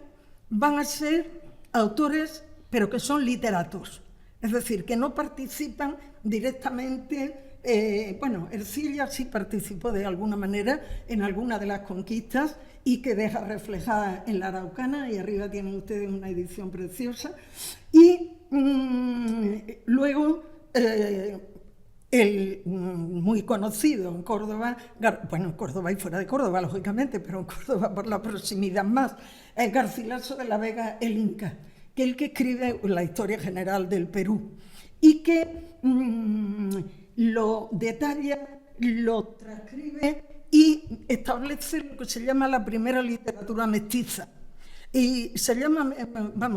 [SPEAKER 3] van a ser autores, pero que son literatos. Es decir, que no participan directamente. Ercilia sí participó de alguna manera en alguna de las conquistas y que deja reflejada en la Araucana, y arriba tienen ustedes una edición preciosa. Y luego el muy conocido en Córdoba, en Córdoba y fuera de Córdoba, lógicamente, pero en Córdoba por la proximidad más, es Garcilaso de la Vega el Inca, que es el que escribe la historia general del Perú y que lo detalla, lo transcribe y establece lo que se llama la primera literatura mestiza. Y se llama,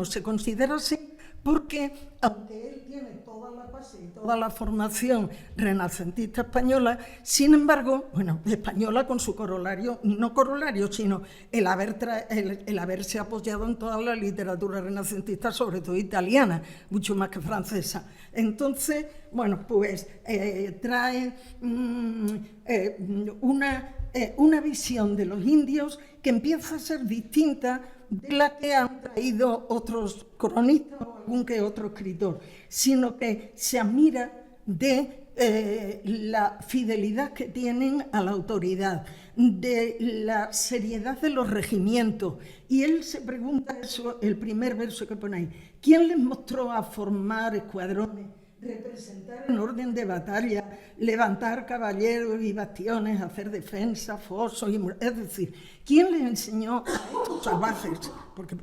[SPEAKER 3] se considera así porque, aunque él tiene toda la base y toda la formación renacentista española, sin embargo, española con su corolario, no corolario, sino el haberse apoyado en toda la literatura renacentista, sobre todo italiana, mucho más que francesa. Entonces, trae una visión de los indios que empieza a ser distinta de la que han traído otros cronistas o algún que otro escritor, sino que se admira de la fidelidad que tienen a la autoridad, de la seriedad de los regimientos. Y él se pregunta eso, el primer verso que pone ahí: ¿quién les mostró a formar escuadrones, representar en orden de batalla, levantar caballeros y bastiones, hacer defensa, fosos y muros? Es decir, ¿quién les enseñó a estos salvajes? Porque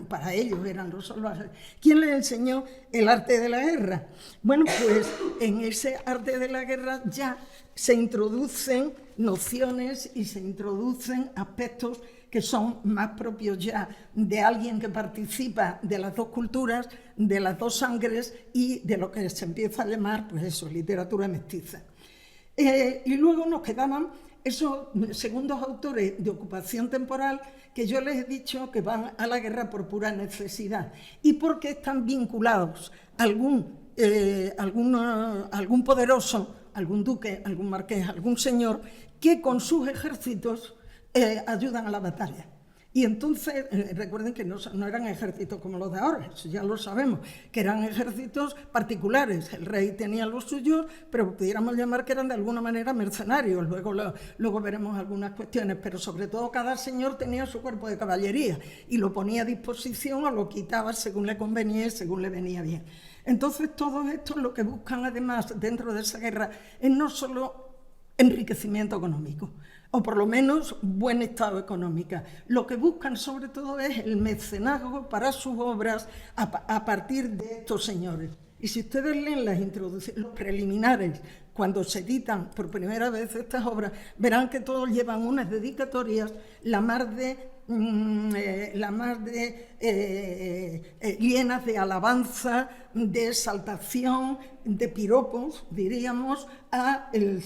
[SPEAKER 3] para ellos eran los salvajes. ¿Quién les enseñó el arte de la guerra? Bueno, pues en ese arte de la guerra ya se introducen nociones y se introducen aspectos que son más propios ya de alguien que participa de las dos culturas, de las dos sangres y de lo que se empieza a llamar, literatura mestiza. Y luego nos quedaban esos segundos autores de ocupación temporal que yo les he dicho que van a la guerra por pura necesidad y porque están vinculados a algún poderoso, algún duque, algún marqués, algún señor, que con sus ejércitos ayudan a la batalla. Y entonces, recuerden que no eran ejércitos como los de ahora, eso ya lo sabemos, que eran ejércitos particulares. El rey tenía los suyos, pero pudiéramos llamar que eran de alguna manera mercenarios. Luego veremos algunas cuestiones, pero sobre todo cada señor tenía su cuerpo de caballería y lo ponía a disposición o lo quitaba según le convenía y según le venía bien. Entonces, todos estos lo que buscan además dentro de esa guerra es no solo enriquecimiento económico, o por lo menos buen estado económico. Lo que buscan sobre todo es el mecenazgo para sus obras a partir de estos señores. Y si ustedes leen los preliminares, cuando se editan por primera vez estas obras, verán que todos llevan unas dedicatorias la más de llenas de alabanza, de exaltación, de piropos, diríamos, a el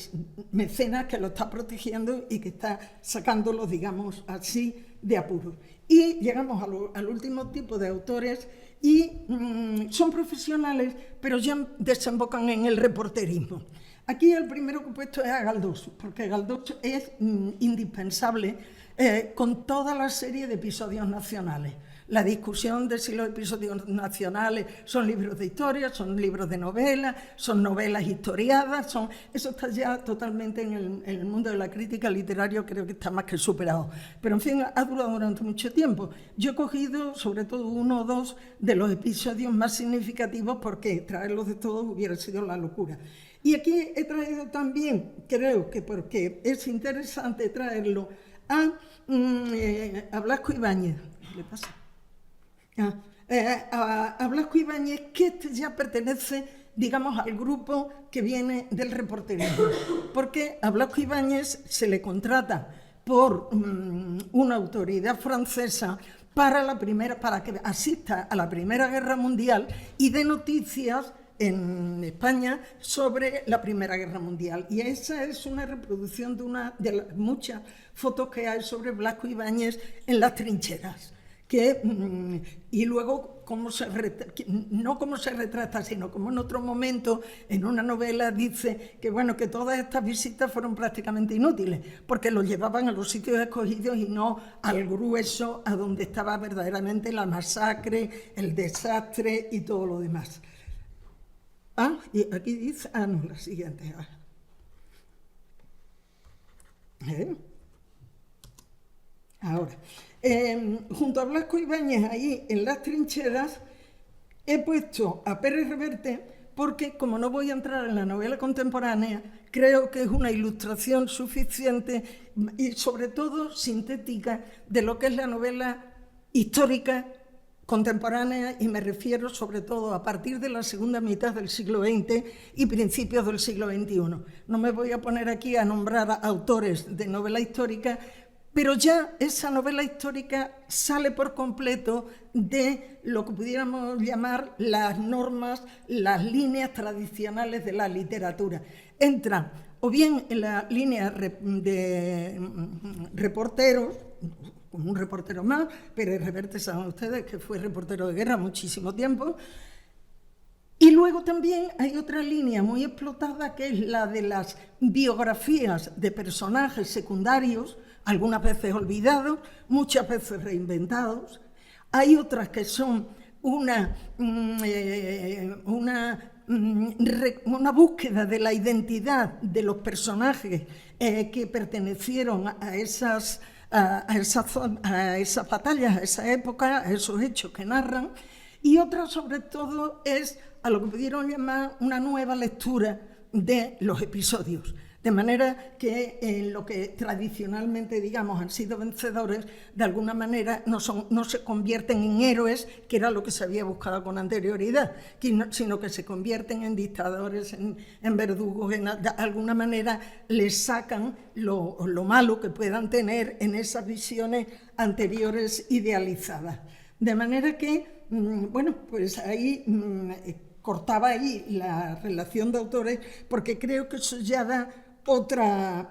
[SPEAKER 3] mecenas que lo está protegiendo y que está sacándolo, digamos así, de apuros. Y llegamos al último tipo de autores y son profesionales, pero ya desembocan en el reporterismo. Aquí el primero que he puesto es a Galdós, porque Galdós es indispensable con toda la serie de episodios nacionales. La discusión de si los episodios nacionales son libros de historia, son libros de novelas, son novelas historiadas, eso está ya totalmente en el mundo de la crítica literaria, creo que está más que superado. Pero en fin, ha durado durante mucho tiempo. Yo he cogido sobre todo uno o dos de los episodios más significativos porque traerlos de todos hubiera sido la locura. Y aquí he traído también, creo que porque es interesante traerlo, a Blasco Ibáñez. ¿Qué le pasa? A Blasco Ibáñez, que ya pertenece, digamos, al grupo que viene del reporterismo, porque a Blasco Ibáñez se le contrata por una autoridad francesa para que asista a la Primera Guerra Mundial y dé noticias en España sobre la Primera Guerra Mundial. Y esa es una reproducción de las muchas fotos que hay sobre Blasco Ibáñez en las trincheras. Y luego, no cómo se retrata, sino como en otro momento, en una novela, dice que todas estas visitas fueron prácticamente inútiles, porque los llevaban a los sitios escogidos y no al grueso, a donde estaba verdaderamente la masacre, el desastre y todo lo demás. Y aquí dice, no, la siguiente. Ahora, junto a Blasco Ibáñez, ahí en las trincheras, he puesto a Pérez Reverte porque, como no voy a entrar en la novela contemporánea, creo que es una ilustración suficiente y, sobre todo, sintética de lo que es la novela histórica contemporánea, y me refiero sobre todo a partir de la segunda mitad del siglo XX y principios del siglo XXI. No me voy a poner aquí a nombrar autores de novela histórica, pero ya esa novela histórica sale por completo de lo que pudiéramos llamar las normas, las líneas tradicionales de la literatura. Entra o bien en la línea de reporteros, como un reportero más, Pérez Reverte, saben ustedes que fue reportero de guerra muchísimo tiempo. Y luego también hay otra línea muy explotada, que es la de las biografías de personajes secundarios, algunas veces olvidados, muchas veces reinventados. Hay otras que son una búsqueda de la identidad de los personajes que pertenecieron a esas batallas, a esa época, a esos hechos que narran. Y otra, sobre todo, es a lo que pudieron llamar una nueva lectura de los episodios. De manera que en lo que tradicionalmente, digamos, han sido vencedores, de alguna manera no se convierten en héroes, que era lo que se había buscado con anterioridad, sino que se convierten en dictadores, en verdugos, de alguna manera les sacan lo malo que puedan tener en esas visiones anteriores idealizadas. De manera que, bueno, pues ahí cortaba ahí la relación de autores, porque creo que eso ya da otra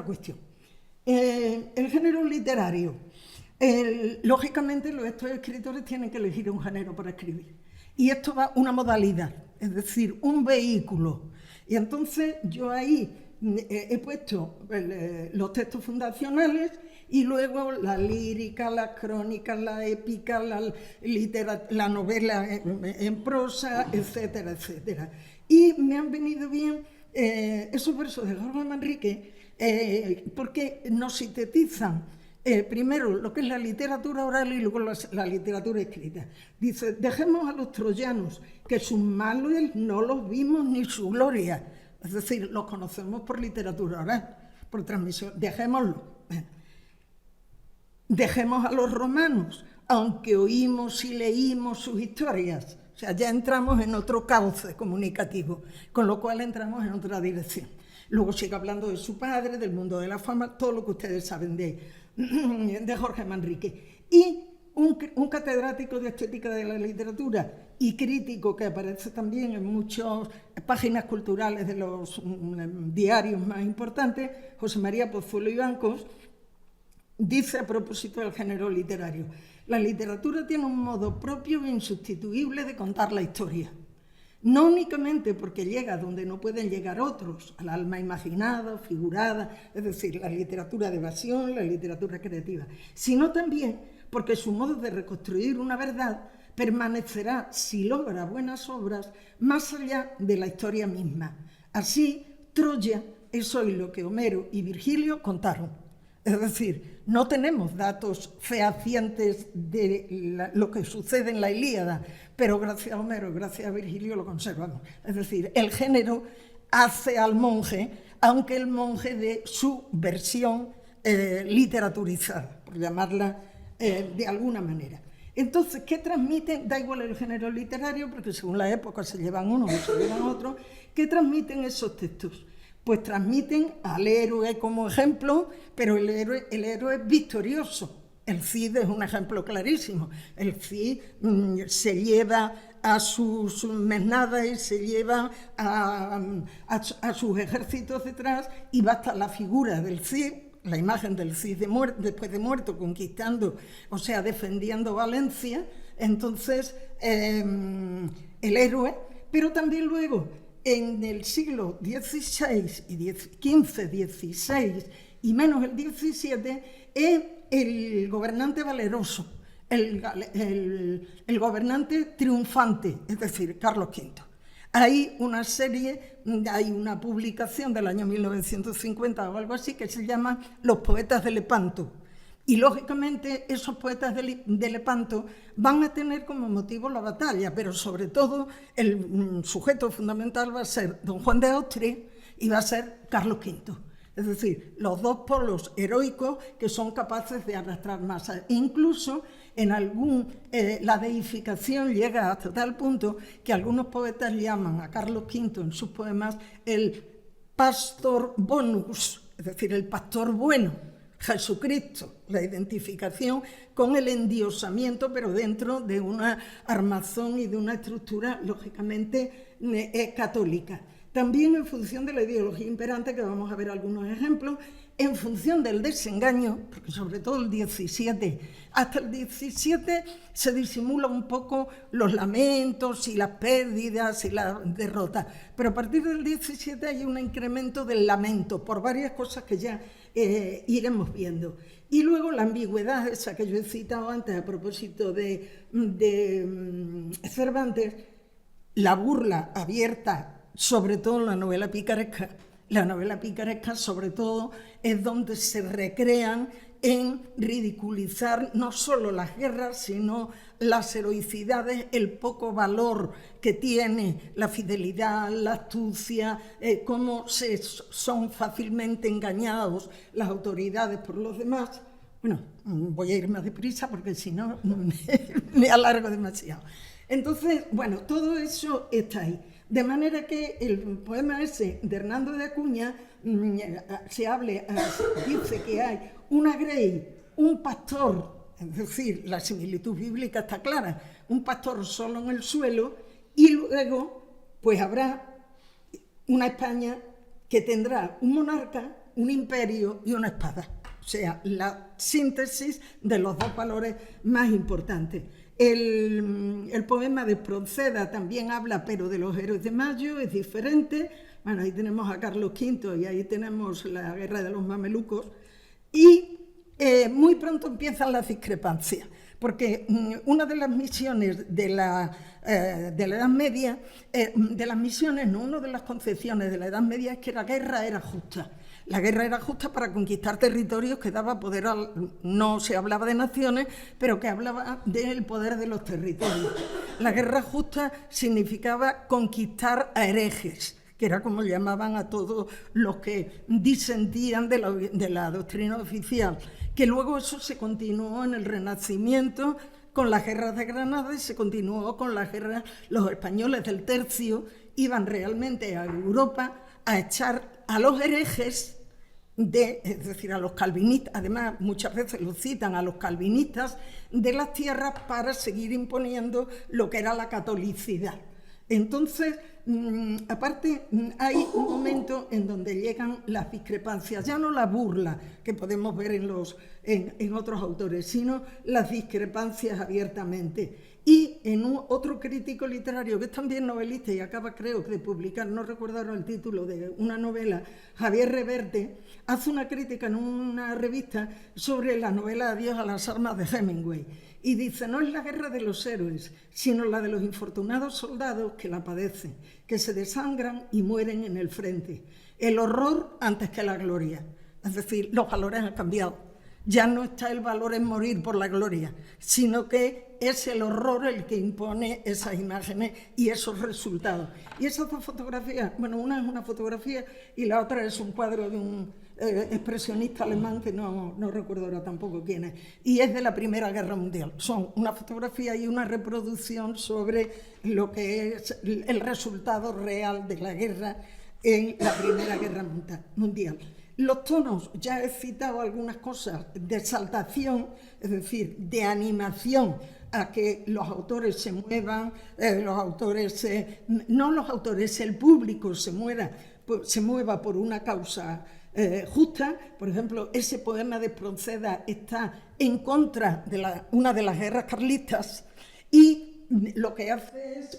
[SPEAKER 3] cuestión. El género literario. Lógicamente, estos escritores tienen que elegir un género para escribir. Y esto va una modalidad, es decir, un vehículo. Y entonces yo ahí he puesto los textos fundacionales y luego la lírica, las crónicas, la épica, la novela en prosa, etcétera, etcétera. Y me han venido bien esos versos de Jorge Manrique porque nos sintetizan primero lo que es la literatura oral y luego la literatura escrita. Dice: dejemos a los troyanos, que sus males no los vimos ni su gloria. Es decir, los conocemos por literatura oral, por transmisión. Dejémoslo. Dejemos a los romanos, aunque oímos y leímos sus historias. O sea, ya entramos en otro cauce comunicativo, con lo cual entramos en otra dirección. Luego sigue hablando de su padre, del mundo de la fama, todo lo que ustedes saben de Jorge Manrique. Y un catedrático de estética de la literatura y crítico que aparece también en muchas páginas culturales de los diarios más importantes, José María Pozuelo y Bancos, dice a propósito del género literario: la literatura tiene un modo propio e insustituible de contar la historia. No únicamente porque llega donde no pueden llegar otros, al alma imaginada, figurada, es decir, la literatura de evasión, la literatura creativa, sino también porque su modo de reconstruir una verdad permanecerá, si logra buenas obras, más allá de la historia misma. Así, Troya es hoy lo que Homero y Virgilio contaron. Es decir, no tenemos datos fehacientes de lo que sucede en la Ilíada, pero gracias a Homero, gracias a Virgilio lo conservamos. Es decir, el género hace al monje, aunque el monje dé su versión literaturizada, por llamarla de alguna manera. Entonces, ¿qué transmiten? Da igual el género literario, porque según la época se llevan unos y se llevan otros. ¿Qué transmiten esos textos? Pues transmiten al héroe como ejemplo, pero el héroe es victorioso. El Cid es un ejemplo clarísimo. El Cid se lleva a sus mesnadas y se lleva a sus ejércitos detrás, y basta la figura del Cid, la imagen del Cid después de muerto, conquistando, o sea, defendiendo Valencia. Entonces, el héroe, pero también luego, en el siglo XVI, XV, XVI y menos el XVII, es el gobernante valeroso, el gobernante triunfante, es decir, Carlos V. Hay una publicación del año 1950 o algo así que se llama Los poetas de Lepanto. Y, lógicamente, esos poetas de Lepanto van a tener como motivo la batalla, pero sobre todo el sujeto fundamental va a ser don Juan de Austria y va a ser Carlos V. Es decir, los dos polos heroicos que son capaces de arrastrar masas. E incluso la deificación llega hasta tal punto que algunos poetas llaman a Carlos V en sus poemas el pastor bonus, es decir, el pastor bueno, Jesucristo, la identificación con el endiosamiento, pero dentro de una armazón y de una estructura, lógicamente, católica. También en función de la ideología imperante, que vamos a ver algunos ejemplos, en función del desengaño, porque sobre todo el 17, hasta el 17 se disimula un poco los lamentos y las pérdidas y las derrotas, pero a partir del 17 hay un incremento del lamento por varias cosas que ya iremos viendo. Y luego la ambigüedad esa que yo he citado antes a propósito de Cervantes, la burla abierta, sobre todo en la novela picaresca. La novela picaresca, sobre todo, es donde se recrean en ridiculizar no solo las guerras, sino las heroicidades, el poco valor que tiene la fidelidad, la astucia, cómo son fácilmente engañados las autoridades por los demás. Bueno, voy a ir más deprisa porque si no me alargo demasiado. Entonces, bueno, todo eso está ahí. De manera que el poema ese de Hernando de Acuña dice que hay una grey, un pastor, es decir, la similitud bíblica está clara, un pastor solo en el suelo, y luego pues habrá una España que tendrá un monarca, un imperio y una espada. O sea, la síntesis de los dos valores más importantes. El poema de Proceda también habla, pero de los héroes de Mayo, es diferente. Bueno, ahí tenemos a Carlos V y ahí tenemos la guerra de los mamelucos. Y muy pronto empiezan las discrepancias, porque una de las misiones de la Edad Media, una de las concepciones de la Edad Media es que la guerra era justa. La guerra era justa para conquistar territorios que daba poder no se hablaba de naciones, pero que hablaba del poder de los territorios. La guerra justa significaba conquistar a herejes, que era como llamaban a todos los que disentían de la doctrina oficial, que luego eso se continuó en el Renacimiento con las guerras de Granada y se continuó con las guerras. Los españoles del Tercio iban realmente a Europa a echar a los herejes, es decir, a los calvinistas, además muchas veces lo citan, a los calvinistas de las tierras para seguir imponiendo lo que era la catolicidad. Entonces, aparte, hay un momento en donde llegan las discrepancias, ya no la burla que podemos ver en otros autores, sino las discrepancias abiertamente. Y en otro crítico literario, que es también novelista y acaba, creo, de publicar, no recuerdo ahora el título de una novela, Javier Reverte, hace una crítica en una revista sobre la novela Adiós a las armas de Hemingway. Y dice, no es la guerra de los héroes, sino la de los infortunados soldados que la padecen, que se desangran y mueren en el frente. El horror antes que la gloria. Es decir, los valores han cambiado. Ya no está el valor en morir por la gloria, sino que es el horror el que impone esas imágenes y esos resultados. Y esas dos fotografías, bueno, una es una fotografía y la otra es un cuadro de un expresionista alemán que no recuerdo ahora tampoco quién es, y es de la Primera Guerra Mundial. Son una fotografía y una reproducción sobre lo que es el resultado real de la guerra en la Primera Guerra Mundial. Los tonos, ya he citado algunas cosas de exaltación, es decir, de animación a que los autores se muevan, el público se mueva por una causa justa. Por ejemplo, ese poema de Proceda está en contra de una de las guerras carlistas y lo que hace es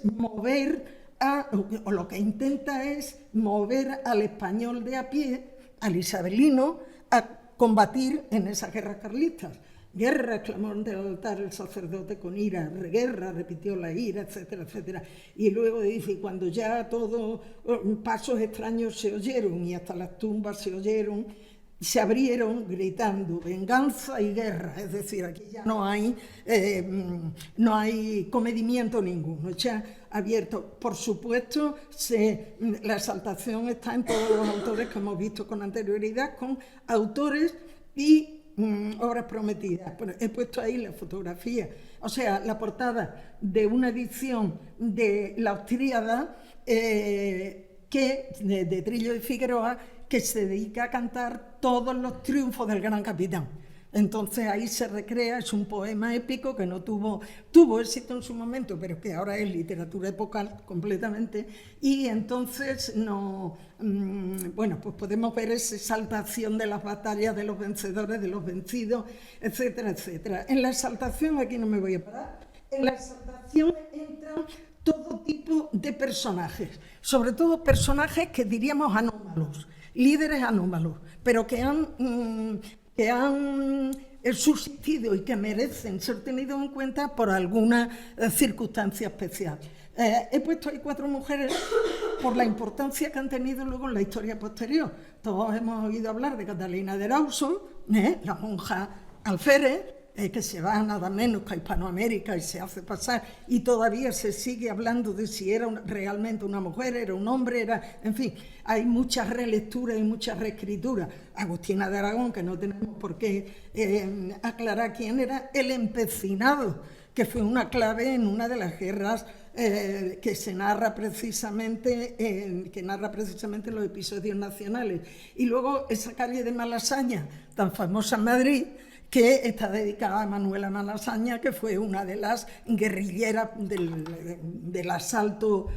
[SPEAKER 3] o lo que intenta es mover al español de a pie, al isabelino, a combatir en esas guerras carlistas. Guerra, exclamó ante el altar el sacerdote con ira, reguerra, repitió la ira, etcétera, etcétera. Y luego dice, cuando ya todos pasos extraños se oyeron y hasta las tumbas se abrieron gritando venganza y guerra. Es decir, aquí ya no hay comedimiento ninguno, ya abierto. Por supuesto, la exaltación está en todos los autores que hemos visto con anterioridad, con autores y Obras prometidas. Bueno, he puesto ahí la fotografía, o sea, la portada de una edición de La Austríada de Trillo y Figueroa, que se dedica a cantar todos los triunfos del gran capitán. Entonces ahí se recrea, es un poema épico que no tuvo éxito en su momento, pero que ahora es literatura epocal completamente, y entonces bueno, pues podemos ver esa exaltación de las batallas, de los vencedores, de los vencidos, etcétera, etcétera. En la exaltación, aquí no me voy a parar, en la exaltación entran todo tipo de personajes, sobre todo personajes que diríamos anómalos, líderes anómalos, pero que han subsistido y que merecen ser tenidos en cuenta por alguna circunstancia especial. He puesto ahí 4 mujeres por la importancia que han tenido luego en la historia posterior. Todos hemos oído hablar de Catalina de Rawson, la monja alférez, que se va nada menos que a Hispanoamérica y se hace pasar, y todavía se sigue hablando de si era realmente una mujer, era un hombre, en fin, hay muchas relecturas y muchas reescrituras. Agustina de Aragón, que no tenemos por qué aclarar quién era, el empecinado, que fue una clave en una de las guerras que narra precisamente en los episodios nacionales. Y luego esa calle de Malasaña, tan famosa en Madrid, que está dedicada a Manuela Malasaña, que fue una de las guerrilleras del asalto,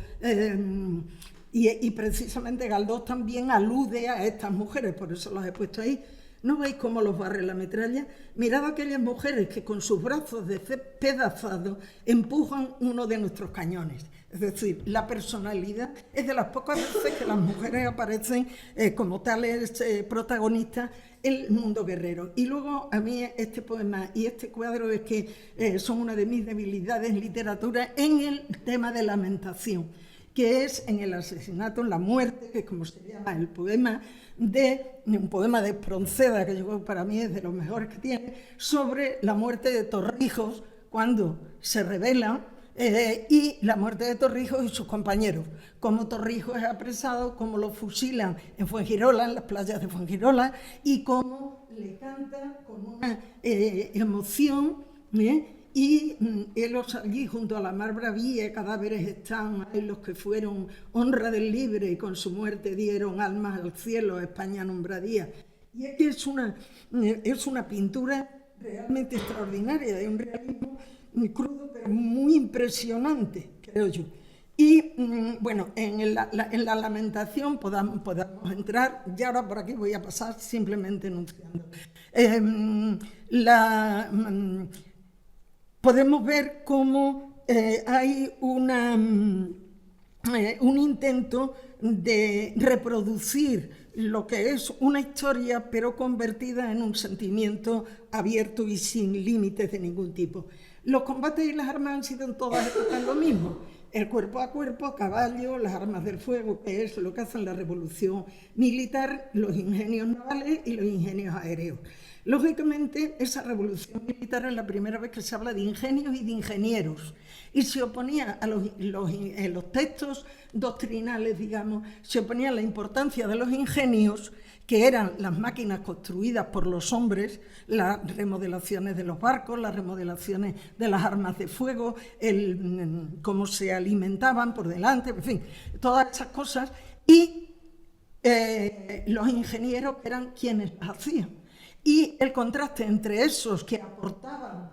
[SPEAKER 3] y precisamente Galdós también alude a estas mujeres, por eso las he puesto ahí. ¿No veis cómo los barre la metralla? Mirad a aquellas mujeres que con sus brazos despedazados empujan uno de nuestros cañones. Es decir, la personalidad es de las pocas veces que las mujeres aparecen como tales protagonistas en el mundo guerrero. Y luego a mí este poema y este cuadro es que son una de mis debilidades en literatura en el tema de lamentación, que es en el asesinato, en la muerte, que es como se llama el poema, un poema de Espronceda, que yo para mí es de los mejores que tiene, sobre la muerte de Torrijos cuando se rebela, y la muerte de Torrijos y sus compañeros, cómo Torrijos es apresado, cómo lo fusilan en Fuengirola, en las playas de Fuengirola, y cómo le canta con una emoción, y helos allí junto a la mar bravía, cadáveres están, hay los que fueron honra del libre y con su muerte dieron almas al cielo, España nombradía. Y es que es una pintura realmente extraordinaria, de un realismo crudo pero muy impresionante, creo yo. Y bueno, en la lamentación podamos entrar, y ahora por aquí voy a pasar simplemente enunciando. Podemos ver cómo hay un intento de reproducir lo que es una historia, pero convertida en un sentimiento abierto y sin límites de ningún tipo. Los combates y las armas han sido en todas épocas lo mismo. El cuerpo a cuerpo, a caballo, las armas del fuego, que es lo que hacen la revolución militar, los ingenios navales y los ingenios aéreos. Lógicamente, esa revolución militar es la primera vez que se habla de ingenios y de ingenieros, y se oponía a los textos doctrinales, digamos, se oponía a la importancia de los ingenios, que eran las máquinas construidas por los hombres, las remodelaciones de los barcos, las remodelaciones de las armas de fuego, cómo se alimentaban por delante, en fin, todas esas cosas, y los ingenieros eran quienes las hacían. Y el contraste entre esos que aportaban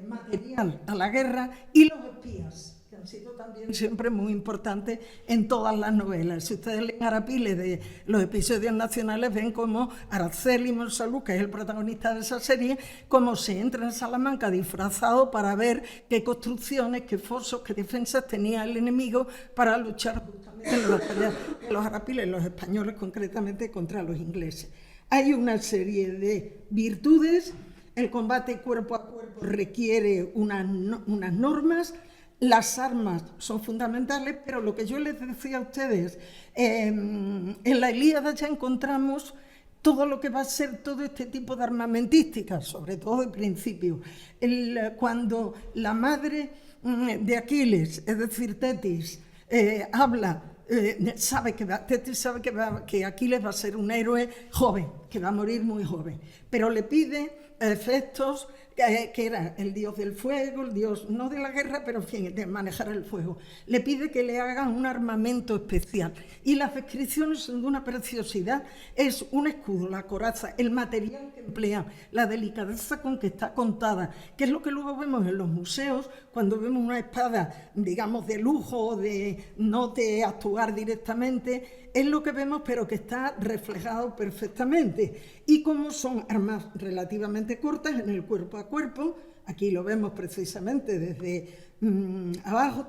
[SPEAKER 3] material a la guerra y los espías, que han sido también siempre muy importantes en todas las novelas. Si ustedes leen Arapiles de los episodios nacionales, ven cómo Araceli Monsalud, que es el protagonista de esa serie, cómo se entra en Salamanca disfrazado para ver qué construcciones, qué fosos, qué defensas tenía el enemigo para luchar justamente en las batallas de los Arapiles, los españoles concretamente, contra los ingleses. Hay una serie de virtudes, el combate cuerpo a cuerpo requiere unas normas, las armas son fundamentales, pero lo que yo les decía a ustedes, en la Ilíada ya encontramos todo lo que va a ser todo este tipo de armamentística, sobre todo de principio. Cuando la madre de Aquiles, es decir, Tetis, habla sabe que Aquiles va a ser un héroe joven, que va a morir muy joven, pero le pide efectos que era el dios del fuego, el dios no de la guerra, pero en fin, de manejar el fuego. Le pide que le hagan un armamento especial y las descripciones son de una preciosidad. Es un escudo, la coraza, el material que emplean, la delicadeza con que está contada, que es lo que luego vemos en los museos cuando vemos una espada, digamos, de lujo, no de actuar directamente, es lo que vemos, pero que está reflejado perfectamente. Y como son armas relativamente cortas en el cuerpo a cuerpo, aquí lo vemos precisamente desde abajo,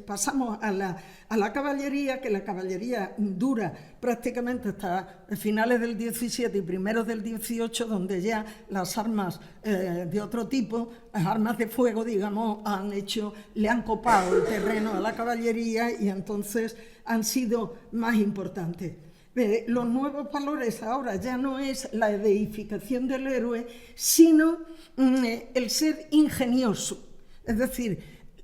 [SPEAKER 3] pasamos a la caballería, que la caballería dura prácticamente hasta finales del 17 y primeros del 18, donde ya las armas de otro tipo, las armas de fuego, digamos, le han copado el terreno a la caballería y entonces han sido más importantes. Los nuevos valores ahora ya no es la deificación del héroe, sino el ser ingenioso, es decir,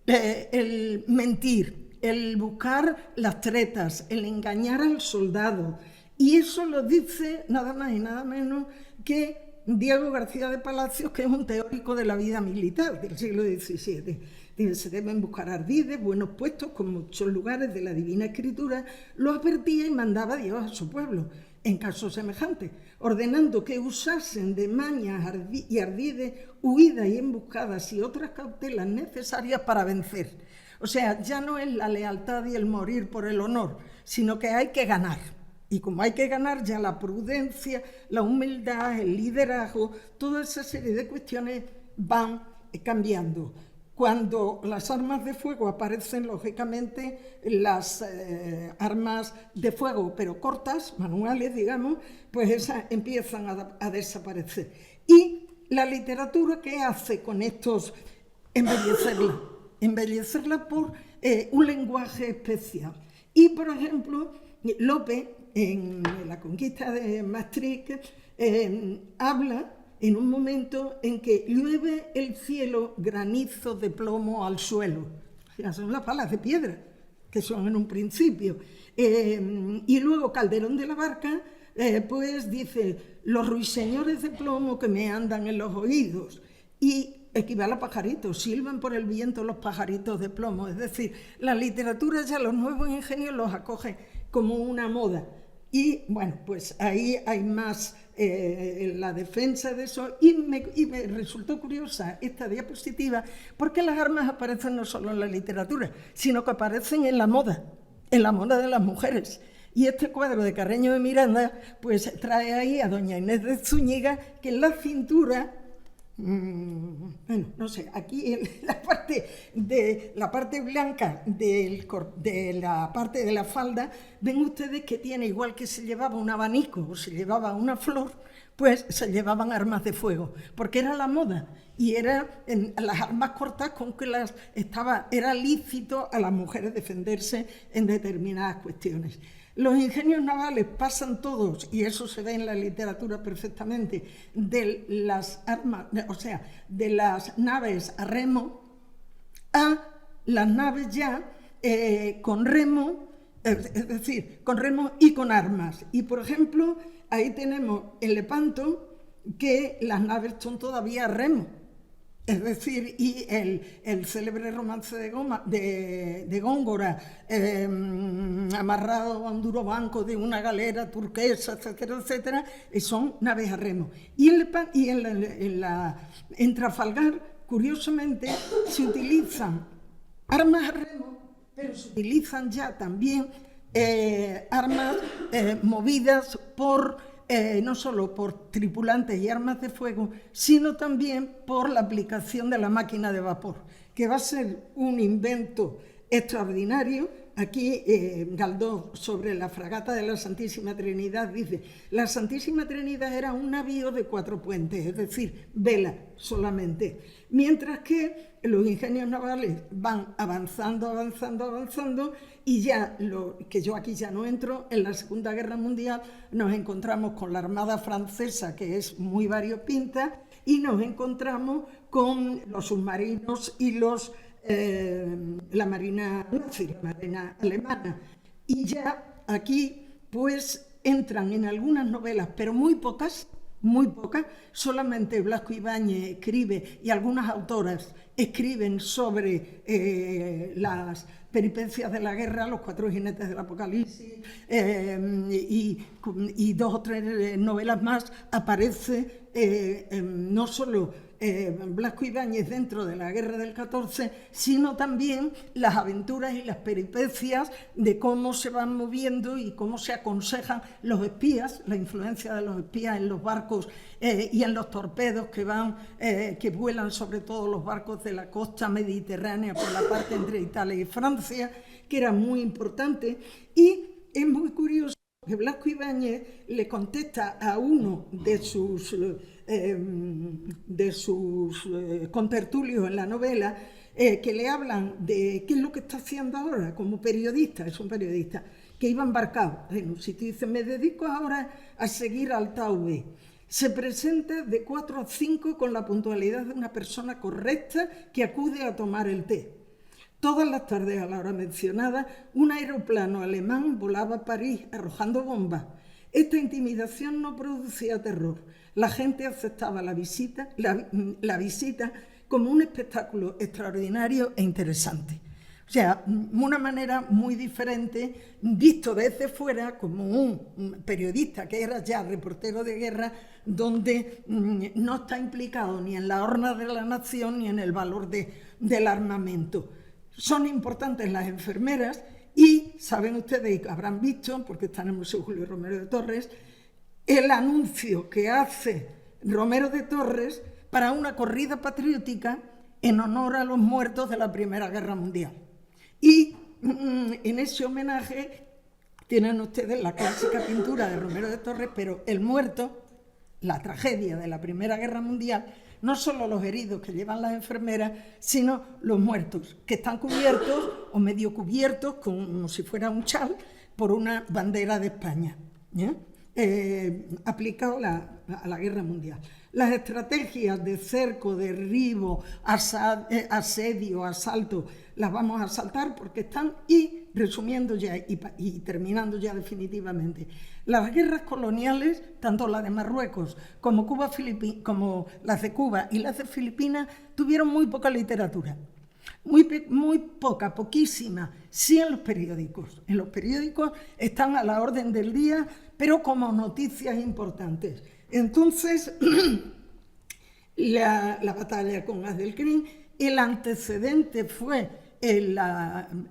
[SPEAKER 3] el mentir, el buscar las tretas, el engañar al soldado. Y eso lo dice nada más y nada menos que Diego García de Palacios, que es un teórico de la vida militar del siglo XVII. Se deben buscar ardides, buenos puestos, con muchos lugares de la Divina Escritura, lo advertía y mandaba Dios a su pueblo en casos semejantes, ordenando que usasen de mañas y ardides, huidas y emboscadas y otras cautelas necesarias para vencer. O sea, ya no es la lealtad y el morir por el honor, sino que hay que ganar. Y como hay que ganar, ya la prudencia, la humildad, el liderazgo, toda esa serie de cuestiones van cambiando. Cuando las armas de fuego aparecen, lógicamente, las armas de fuego, pero cortas, manuales, digamos, pues esas empiezan a desaparecer. Y la literatura, ¿qué hace con estos? Embellecerla por un lenguaje especial. Y, por ejemplo, Lope, en la conquista de Maastricht, habla en un momento en que llueve el cielo granizo de plomo al suelo. O sea, son las palas de piedra, que son en un principio. Y luego Calderón de la Barca, pues dice, los ruiseñores de plomo que me andan en los oídos. Y equivale a pajaritos, silban por el viento los pajaritos de plomo. Es decir, la literatura ya los nuevos ingenios los acoge como una moda. Y bueno, pues ahí hay más la defensa de eso. Y me resultó curiosa esta diapositiva, porque las armas aparecen no solo en la literatura, sino que aparecen en la moda de las mujeres. Y este cuadro de Carreño de Miranda, pues trae ahí a doña Inés de Zúñiga, que en la cintura, bueno, no sé, aquí en la parte blanca de la parte de la falda, ven ustedes que tiene, igual que se llevaba un abanico o se llevaba una flor, pues se llevaban armas de fuego, porque era la moda y era las armas cortas con que era lícito a las mujeres defenderse en determinadas cuestiones. Los ingenios navales pasan todos, y eso se ve en la literatura perfectamente, de las armas, o sea, de las naves a remo a las naves ya con remo, es decir, con remo y con armas. Y, por ejemplo, ahí tenemos en Lepanto que las naves son todavía a remo. Es decir, y el célebre romance de Góngora, amarrado a un duro banco de una galera turquesa, etcétera, etcétera, son naves a remo. Y en Trafalgar, curiosamente, se utilizan armas a remo, pero se utilizan ya también armas movidas por no solo por tripulantes y armas de fuego, sino también por la aplicación de la máquina de vapor, que va a ser un invento extraordinario. Aquí Galdós, sobre la fragata de la Santísima Trinidad, dice: la Santísima Trinidad era un navío de 4 puentes, es decir, vela solamente, mientras que los ingenios navales van avanzando, y ya, que yo aquí ya no entro, en la Segunda Guerra Mundial nos encontramos con la Armada Francesa, que es muy variopinta, y nos encontramos con los submarinos y los la marina nazi, la marina alemana. Y ya aquí pues entran en algunas novelas, pero muy pocas, solamente Blasco Ibáñez escribe y algunas autoras escriben sobre las peripecias de la guerra, los 4 jinetes del Apocalipsis, y 2 o 3 novelas más aparece no solo Blasco Ibáñez dentro de la guerra del 14, sino también las aventuras y las peripecias de cómo se van moviendo y cómo se aconsejan los espías, la influencia de los espías en los barcos y en los torpedos que vuelan sobre todo los barcos de la costa mediterránea por la parte entre Italia y Francia, que era muy importante. Y es muy curioso que Blasco Ibáñez le contesta a uno de sus contertulios en la novela, que le hablan de qué es lo que está haciendo ahora como periodista. Es un periodista que iba embarcado en un sitio y dice: me dedico ahora a seguir al Taube. Se presenta de 4 a 5 con la puntualidad de una persona correcta que acude a tomar el té. Todas las tardes a la hora mencionada, un aeroplano alemán volaba a París arrojando bombas. Esta intimidación no producía terror. La gente aceptaba la visita como un espectáculo extraordinario e interesante. O sea, una manera muy diferente, visto desde fuera como un periodista que era ya reportero de guerra, donde no está implicado ni en la horna de la nación ni en el valor del armamento. Son importantes las enfermeras y saben ustedes, y habrán visto, porque está en el Museo Julio Romero de Torres, el anuncio que hace Romero de Torres para una corrida patriótica en honor a los muertos de la Primera Guerra Mundial. Y en ese homenaje tienen ustedes la clásica pintura de Romero de Torres, pero el muerto, la tragedia de la Primera Guerra Mundial, no solo los heridos que llevan las enfermeras, sino los muertos, que están cubiertos o medio cubiertos, como si fuera un chal, por una bandera de España, aplicado a la Guerra Mundial. Las estrategias de cerco, derribo, asedio, asalto, las vamos a saltar porque están, y resumiendo ya y terminando ya definitivamente, las guerras coloniales, tanto la de Marruecos como las de Cuba y las de Filipinas, tuvieron muy poca literatura, muy poca, poquísima, sí en los periódicos. En los periódicos están a la orden del día, pero como noticias importantes. Entonces, la batalla con Adelcrín, el antecedente fue el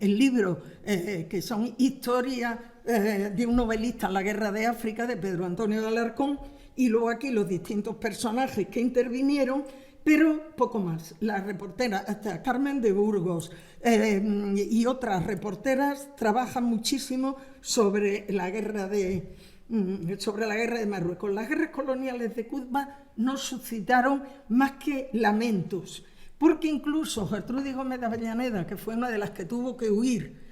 [SPEAKER 3] libro que son historias de un novelista en la Guerra de África, de Pedro Antonio de Alarcón, y luego aquí los distintos personajes que intervinieron, pero poco más. Las reporteras, hasta Carmen de Burgos y otras reporteras, trabajan muchísimo sobre la guerra de Marruecos. Las guerras coloniales de Cuba no suscitaron más que lamentos, porque incluso Gertrudis Gómez de Avellaneda, que fue una de las que tuvo que huir,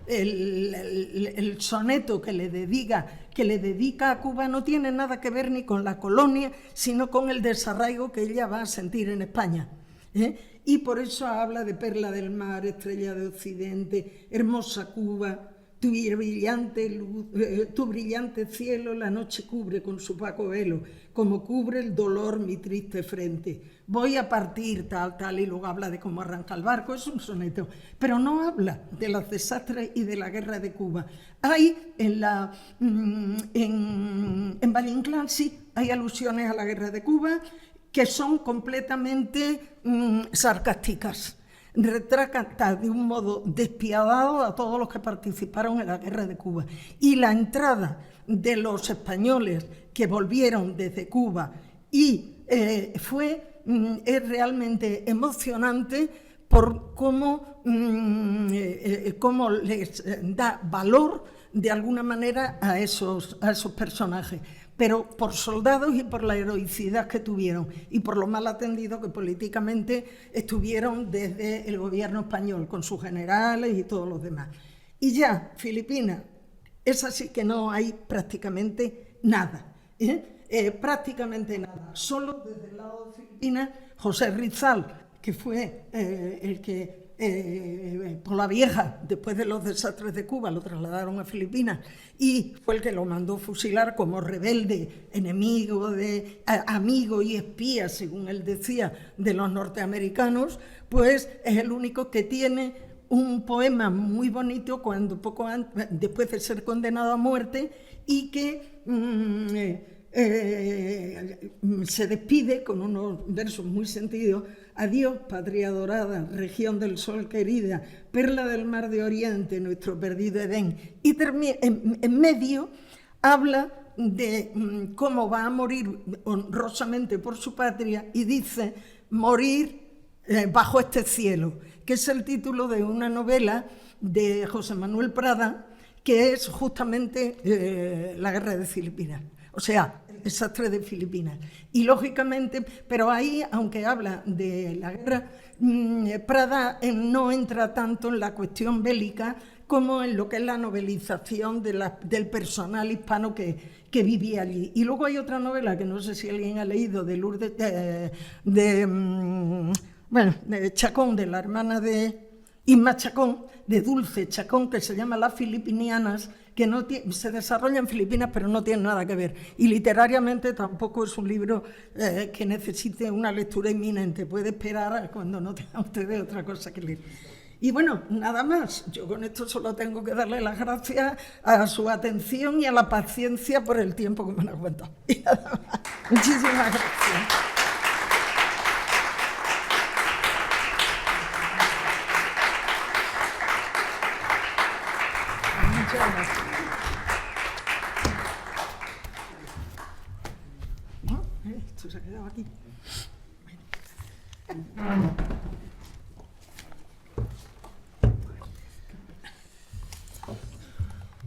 [SPEAKER 3] el soneto que le dedica a Cuba no tiene nada que ver ni con la colonia, sino con el desarraigo que ella va a sentir en España. Y por eso habla de perla del mar, estrella de occidente, hermosa Cuba. Tu brillante cielo la noche cubre con su opaco velo, como cubre el dolor mi triste frente. Voy a partir tal, y luego habla de cómo arranca el barco. Es un soneto, pero no habla de los desastres y de la guerra de Cuba. Hay en Valle Inclán, sí, hay alusiones a la guerra de Cuba que son completamente sarcásticas. Retrata de un modo despiadado a todos los que participaron en la guerra de Cuba. Y la entrada de los españoles que volvieron desde Cuba es realmente emocionante por cómo les da valor de alguna manera a esos personajes, pero por soldados y por la heroicidad que tuvieron y por lo mal atendido que políticamente estuvieron desde el gobierno español, con sus generales y todos los demás. Y ya, Filipinas, es así que no hay prácticamente nada, prácticamente nada. Solo desde el lado de Filipinas, José Rizal, que fue el que por la vieja, después de los desastres de Cuba, lo trasladaron a Filipinas y fue el que lo mandó fusilar como rebelde, enemigo, amigo y espía, según él decía, de los norteamericanos, pues es el único que tiene un poema muy bonito después de ser condenado a muerte y que se despide con unos versos muy sentidos. Adiós, patria dorada, región del sol querida, perla del mar de Oriente, nuestro perdido Edén. Y en medio habla de cómo va a morir honrosamente por su patria y dice morir bajo este cielo, que es el título de una novela de José Manuel Prada, que es justamente la guerra de Filipinas. O sea, el desastre de Filipinas. Y lógicamente, pero ahí, aunque habla de la guerra, Prada no entra tanto en la cuestión bélica como en lo que es la novelización del personal hispano que vivía allí. Y luego hay otra novela que no sé si alguien ha leído, de Lourdes, de Chacón, de la hermana de Inma Chacón, de Dulce Chacón, que se llama Las Filipinianas, que se desarrolla en Filipinas, pero no tiene nada que ver. Y literariamente tampoco es un libro que necesite una lectura inminente. Puede esperar a cuando no tenga ustedes otra cosa que leer. Y bueno, nada más. Yo con esto solo tengo que darle las gracias a su atención y a la paciencia por el tiempo que me han aguantado. Y nada más. Muchísimas gracias. Esto se ha quedado aquí.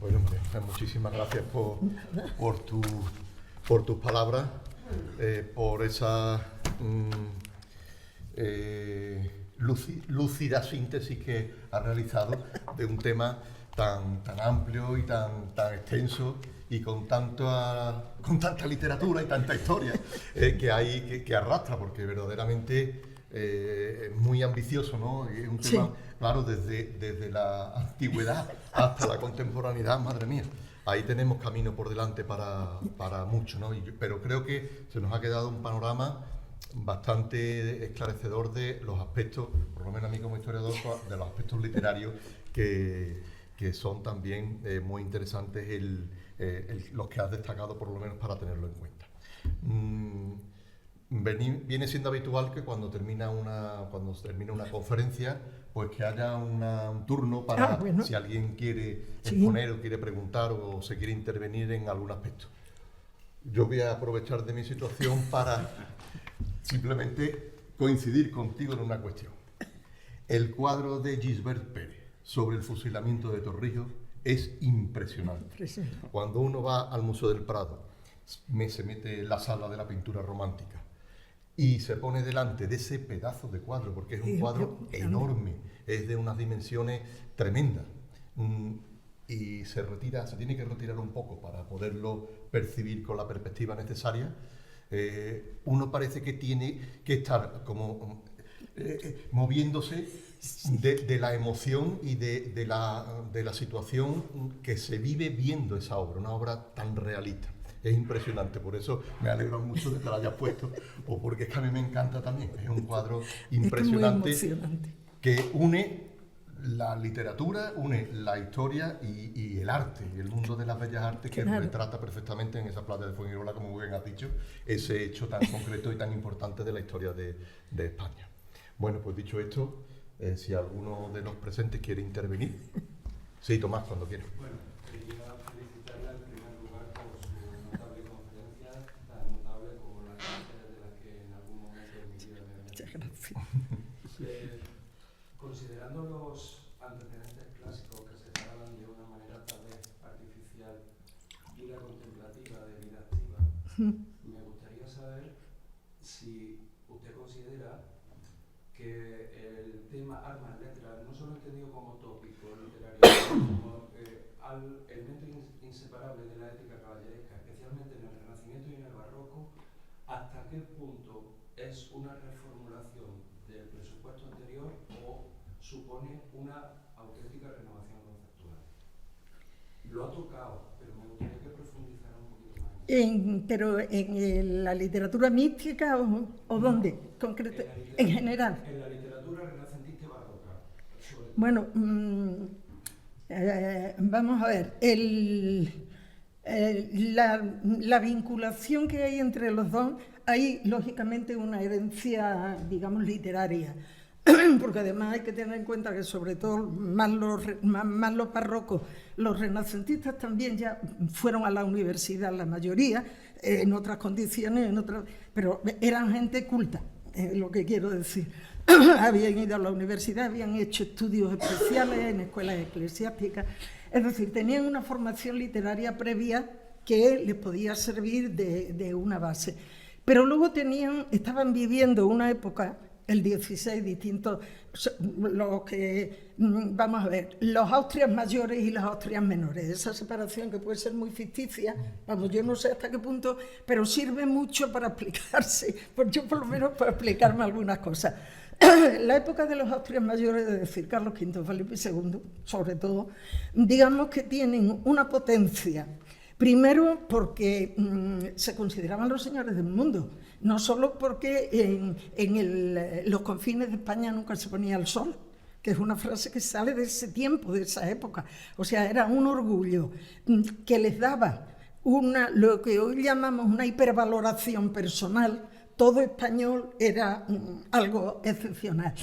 [SPEAKER 1] Bueno, muchísimas gracias por tus palabras, por esa lúcida síntesis que has realizado de un tema tan amplio y tan extenso y con tanta literatura y tanta historia que arrastra, porque verdaderamente es muy ambicioso, ¿no? Es un tema, claro, desde la antigüedad hasta la contemporaneidad, madre mía. Ahí tenemos camino por delante para mucho, ¿no? Pero creo que se nos ha quedado un panorama bastante esclarecedor de los aspectos, por lo menos a mí como historiador, de los aspectos literarios que son también muy interesantes los que has destacado, por lo menos para tenerlo en cuenta. Viene siendo habitual que cuando termina una conferencia, pues que haya un turno para si alguien quiere exponer o quiere preguntar o se quiere intervenir en algún aspecto. Yo voy a aprovechar de mi situación para simplemente coincidir contigo en una cuestión. El cuadro de Gisbert Pérez sobre el fusilamiento de Torrijos es impresionante. Cuando uno va al Museo del Prado, se mete en la sala de la pintura romántica y se pone delante de ese pedazo de cuadro, porque es un cuadro enorme, es de unas dimensiones tremendas, y se tiene que retirar un poco para poderlo percibir con la perspectiva necesaria. Uno parece que tiene que estar como moviéndose de la emoción y de la situación que se vive viendo esa obra, una obra tan realista. Es impresionante, por eso me alegro mucho de que la hayas puesto, o porque es que a mí me encanta también. Es un cuadro impresionante que une la literatura, une la historia y el arte, y el mundo de las bellas artes, que retrata perfectamente en esa playa de Fuengirola, como muy bien has dicho, ese hecho tan concreto y tan importante de la historia de España. Bueno, pues dicho esto, si alguno de los presentes quiere intervenir. Sí, Tomás, cuando quieras.
[SPEAKER 4] Bueno, quería felicitarla en primer lugar por su notable conferencia, tan notable como las de las que en algún momento de mi vida me había.
[SPEAKER 3] Muchas gracias.
[SPEAKER 4] Considerando los antecedentes clásicos que separaban de una manera tal vez artificial vida contemplativa de vida activa, me gustaría saber si usted considera que el tema armas, letras, no solo entendido como tópico literario, sino como elemento inseparable de la ética caballeresca, especialmente en el Renacimiento y en el Barroco, ¿hasta qué punto es una reformulación del presupuesto anterior o supone una auténtica renovación conceptual? Lo ha tocado, pero me gustaría que profundizara un poquito más.
[SPEAKER 3] ¿Pero en la literatura mística o dónde? Concreto, en general.
[SPEAKER 4] En la literatura renacentista y barroca.
[SPEAKER 3] Bueno, vamos a ver. La vinculación que hay entre los dos, hay lógicamente una herencia, digamos, literaria. Porque además hay que tener en cuenta que sobre todo más los barrocos, los renacentistas también ya fueron a la universidad, la mayoría, en otras condiciones, pero eran gente culta, lo que quiero decir. Habían ido a la universidad, habían hecho estudios especiales en escuelas eclesiásticas, es decir, tenían una formación literaria previa que les podía servir de una base. Pero luego estaban viviendo una época, el 16, distintos, vamos a ver, los Austrias mayores y las Austrias menores, esa separación que puede ser muy ficticia, vamos, yo no sé hasta qué punto, pero sirve mucho para explicarse, pues yo por lo menos para explicarme algunas cosas. La época de los Austrias mayores, es decir, Carlos V, Felipe II, sobre todo, digamos que tienen una potencia. Primero porque se consideraban los señores del mundo, no solo porque en los confines de España nunca se ponía el sol, que es una frase que sale de ese tiempo, de esa época. O sea, era un orgullo que les daba lo que hoy llamamos una hipervaloración personal. Todo español era algo excepcional.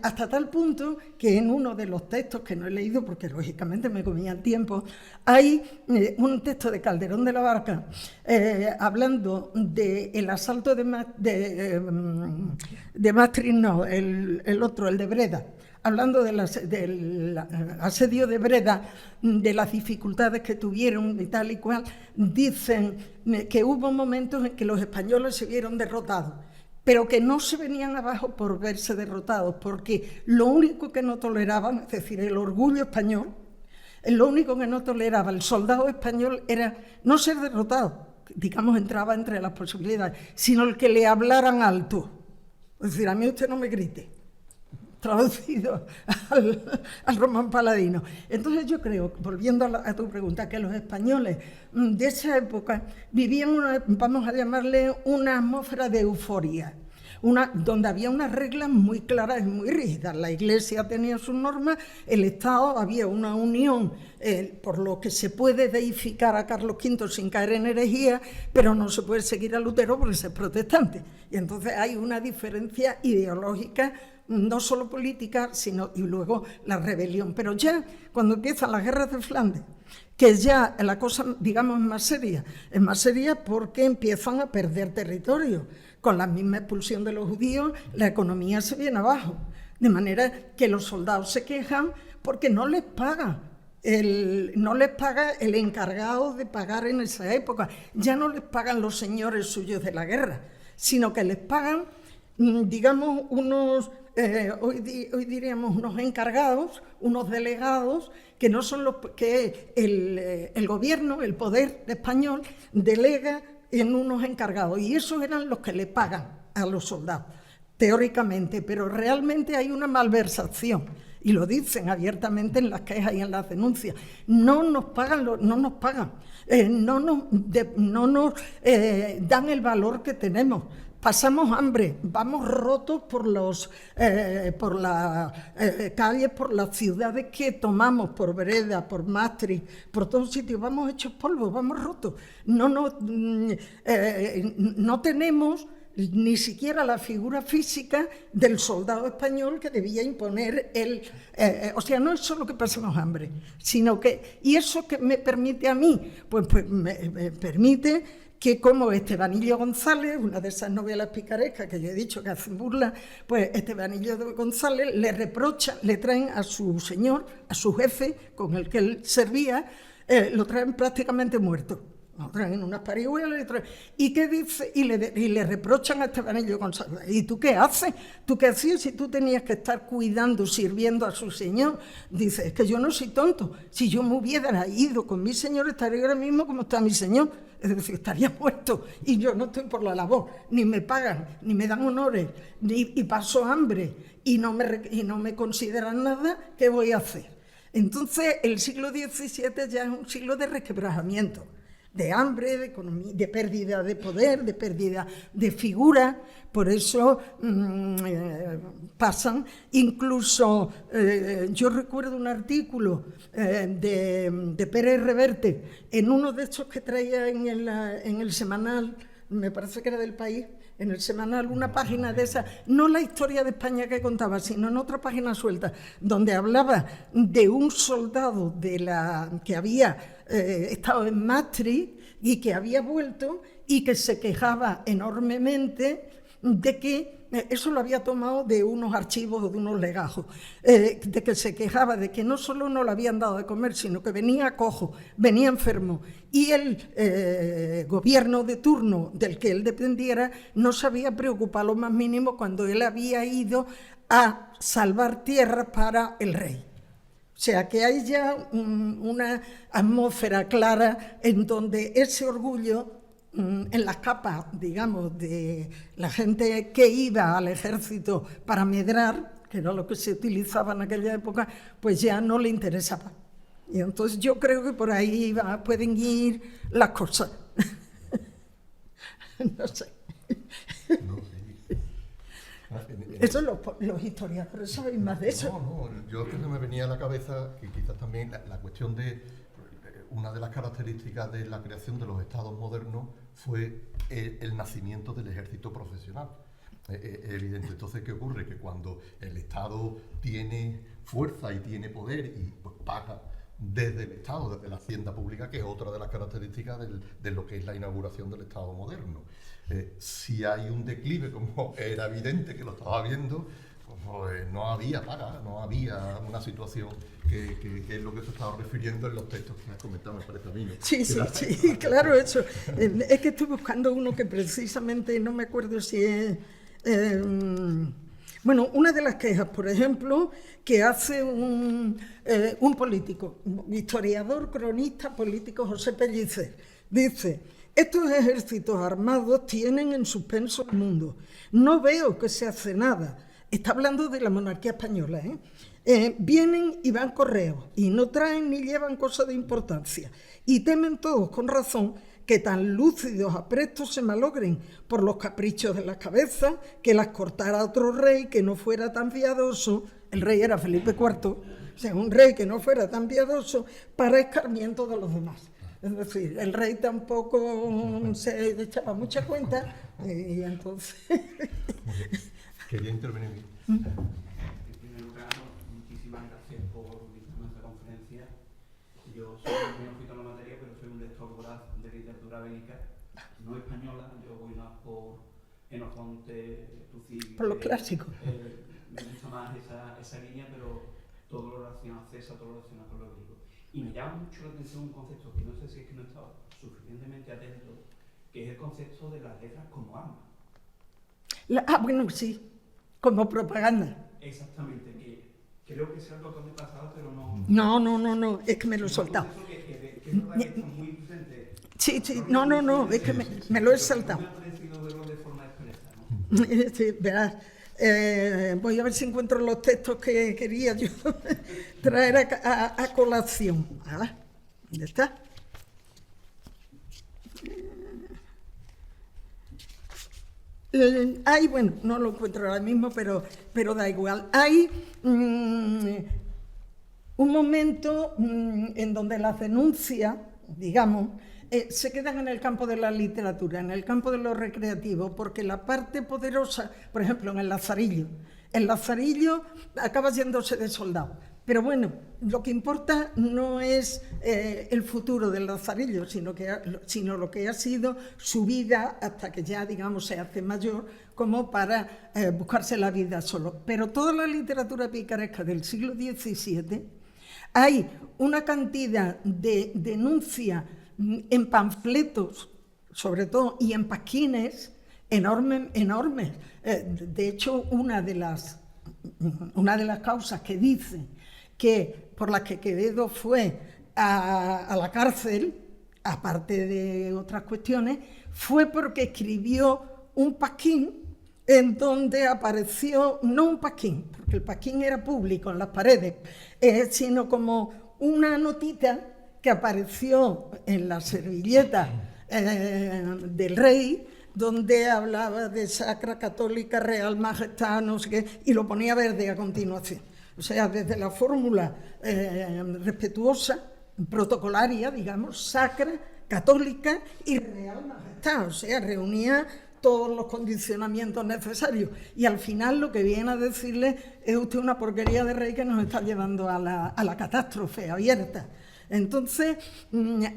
[SPEAKER 3] Hasta tal punto que en uno de los textos que no he leído, porque lógicamente me comía el tiempo, hay un texto de Calderón de la Barca hablando del asalto de Maastricht, no, el otro, el de Breda, hablando del asedio de Breda, de las dificultades que tuvieron y tal y cual, dicen que hubo momentos en que los españoles se vieron derrotados, pero que no se venían abajo por verse derrotados, porque lo único que no toleraban, es decir, el orgullo español, lo único que no toleraba el soldado español era no ser derrotado, digamos, entraba entre las posibilidades, sino el que le hablaran alto. Es decir, a mí usted no me grite, traducido al román paladino. Entonces yo creo, volviendo a tu pregunta, que los españoles de esa época vivían vamos a llamarle una atmósfera de euforia, donde había unas reglas muy claras y muy rígidas. La Iglesia tenía sus normas, el Estado, había una unión, por lo que se puede deificar a Carlos V sin caer en herejía, pero no se puede seguir a Lutero porque es protestante. Y entonces hay una diferencia ideológica, no solo política, sino y luego la rebelión. Pero ya cuando empiezan las guerras de Flandes, que ya la cosa, digamos, es más seria porque empiezan a perder territorio. Con la misma expulsión de los judíos, la economía se viene abajo, de manera que los soldados se quejan porque no les paga el encargado de pagar en esa época. Ya no les pagan los señores suyos de la guerra, sino que les pagan, digamos, hoy diríamos unos encargados, unos delegados, que no son los que el gobierno, el poder español, delega en unos encargados, y esos eran los que le pagan a los soldados, teóricamente, pero realmente hay una malversación, y lo dicen abiertamente en las quejas y en las denuncias. No nos pagan, no nos dan el valor que tenemos. Pasamos hambre, vamos rotos por las calles, por las ciudades que tomamos, por Breda, por Maastricht, por todos sitios, vamos hechos polvo, vamos rotos. No tenemos ni siquiera la figura física del soldado español que debía imponer o sea, no es solo que pasemos hambre, sino que, y eso que me permite a mí, pues me permite que como Estebanillo González, una de esas novelas picarescas que yo he dicho que hacen burla, pues Estebanillo González le traen a su señor, a su jefe con el que él servía, lo traen prácticamente muerto. Lo traen en unas parihuelas y ¿qué dice? Y le reprochan a Estebanillo González. ¿Y tú qué haces? ¿Tú qué hacías si tú tenías que estar cuidando, sirviendo a su señor? Dice, es que yo no soy tonto. Si yo me hubiera ido con mi señor, estaría ahora mismo como está mi señor. es decir, estaría muerto y yo no estoy por la labor, ni me pagan, ni me dan honores, y paso hambre y no me consideran nada, ¿qué voy a hacer? Entonces, el siglo XVII ya es un siglo de resquebrajamiento, de hambre, de economía, de pérdida de poder, de pérdida de figura. Por eso pasan, incluso yo recuerdo un artículo de Pérez Reverte en uno de estos que traía en el semanal, me parece que era del País, en el semanal, una página de esa, no la historia de España que contaba, sino en otra página suelta, donde hablaba de un soldado que había estado en Maastricht y que había vuelto y que se quejaba enormemente de que, eso lo había tomado de unos archivos o de unos legajos, de que se quejaba de que no solo no le habían dado de comer, sino que venía cojo, venía enfermo, y el gobierno de turno del que él dependiera no se había preocupado lo más mínimo cuando él había ido a salvar tierras para el rey. O sea, que hay ya una atmósfera clara en donde ese orgullo, en las capas, digamos, de la gente que iba al ejército para medrar, que era lo que se utilizaba en aquella época, pues ya no le interesaba. Y entonces yo creo que por ahí pueden ir las cosas. No sé.
[SPEAKER 1] No, sí.
[SPEAKER 3] Eso los historiadores saben más de eso.
[SPEAKER 1] No, yo que se me venía a la cabeza que quizás también la cuestión de una de las características de la creación de los estados modernos fue el nacimiento del ejército profesional. Evidente. Entonces, ¿qué ocurre? Que cuando el Estado tiene fuerza y tiene poder y pues paga desde el Estado, desde la hacienda pública, que es otra de las características de lo que es la inauguración del Estado moderno. Si hay un declive, como era evidente que lo estaba viendo, pues no había paga, no había una situación que es lo que se estaba refiriendo en los textos que has comentado, me parece a mí, ¿no?
[SPEAKER 3] Sí, claro, eso. Es que estoy buscando uno que precisamente, no me acuerdo si es... bueno, una de las quejas, por ejemplo, que hace un político, historiador, cronista, político, José Pellicer, dice: estos ejércitos armados tienen en suspenso el mundo. No veo que se hace nada. Está hablando de la monarquía española, vienen y van correos y no traen ni llevan cosas de importancia. Y temen todos, con razón, que tan lúcidos aprestos se malogren por los caprichos de las cabezas, que las cortara otro rey que no fuera tan piadoso. El rey era Felipe IV, o sea, un rey que no fuera tan piadoso para escarmiento de los demás. Es decir, el rey tampoco se echaba mucha cuenta y entonces...
[SPEAKER 1] Quería intervenir.
[SPEAKER 4] En primer lugar, muchísimas gracias por nuestra conferencia. Yo soy muy neófito en la materia, pero soy un lector voraz de literatura bélica, no española. Yo voy más por Jenofonte, Tucídides.
[SPEAKER 3] Por lo clásico.
[SPEAKER 4] Me gusta más esa línea, pero todo lo relacionado a César, todo lo relacionado con lo bélico. Y me llama mucho la atención un concepto que no sé si es que no he estado suficientemente atento, que es el concepto de las letras como armas.
[SPEAKER 3] Bueno, sí, como propaganda.
[SPEAKER 4] Exactamente, que creo que es algo que me he pasado, pero no...
[SPEAKER 3] No, es que me lo he soltado.
[SPEAKER 4] Que es verdad que está muy presente.
[SPEAKER 3] Sí, no, es que me lo he saltado.
[SPEAKER 4] Me ha parecido verlo de forma expresa, ¿no?
[SPEAKER 3] Sí, verás. Voy a ver si encuentro los textos que quería yo traer a colación. ¿Dónde está? Bueno, no lo encuentro ahora mismo, pero da igual. Hay un momento en donde las denuncias, digamos, se quedan en el campo de la literatura, en el campo de lo recreativo, porque la parte poderosa, por ejemplo, en el Lazarillo acaba yéndose de soldado. Pero bueno, lo que importa no es el futuro del Lazarillo, sino lo que ha sido su vida hasta que ya, digamos, se hace mayor, como para buscarse la vida solo. Pero toda la literatura picaresca del siglo XVII, hay una cantidad de denuncia en panfletos, sobre todo, y en pasquines enormes. De hecho, una de las causas que dice que por las que Quevedo fue a la cárcel, aparte de otras cuestiones, fue porque escribió un pasquín en donde apareció, no un pasquín, porque el pasquín era público en las paredes, sino como una notita que apareció en la servilleta del rey, donde hablaba de Sacra Católica Real Majestad, no sé qué, y lo ponía verde a continuación. O sea, desde la fórmula respetuosa, protocolaria, digamos, Sacra, Católica y Real Majestad, o sea, reunía todos los condicionamientos necesarios. Y al final lo que viene a decirle es usted una porquería de rey que nos está llevando a la catástrofe abierta. Entonces,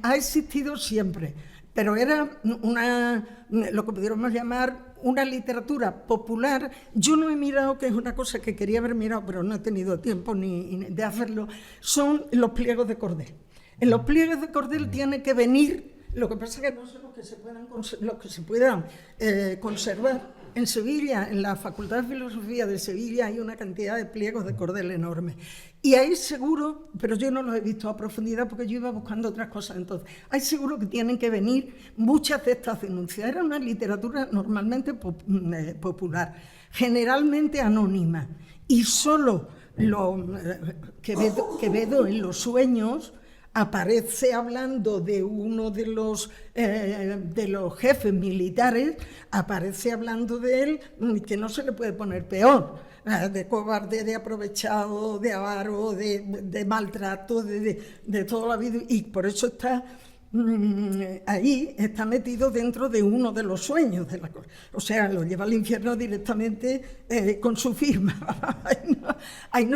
[SPEAKER 3] ha existido siempre, pero era lo que pudiéramos llamar una literatura popular. Yo no he mirado, que es una cosa que quería haber mirado, pero no he tenido tiempo ni de hacerlo, son los pliegos de cordel. En los pliegos de cordel tiene que venir, lo que pasa es que no sé los que se puedan conservar. En Sevilla, en la Facultad de Filosofía de Sevilla, hay una cantidad de pliegos de cordel enorme. Y ahí seguro, pero yo no los he visto a profundidad porque yo iba buscando otras cosas entonces, hay seguro que tienen que venir muchas de estas denuncias. Era una literatura normalmente popular, generalmente anónima, y solo Quevedo en Los Sueños aparece hablando de uno de los jefes militares, aparece hablando de él, que no se le puede poner peor, de cobarde, de aprovechado, de avaro, de maltrato, de toda la vida, y por eso está ahí, está metido dentro de uno de los sueños de la cosa. O sea, lo lleva al infierno directamente con su firma.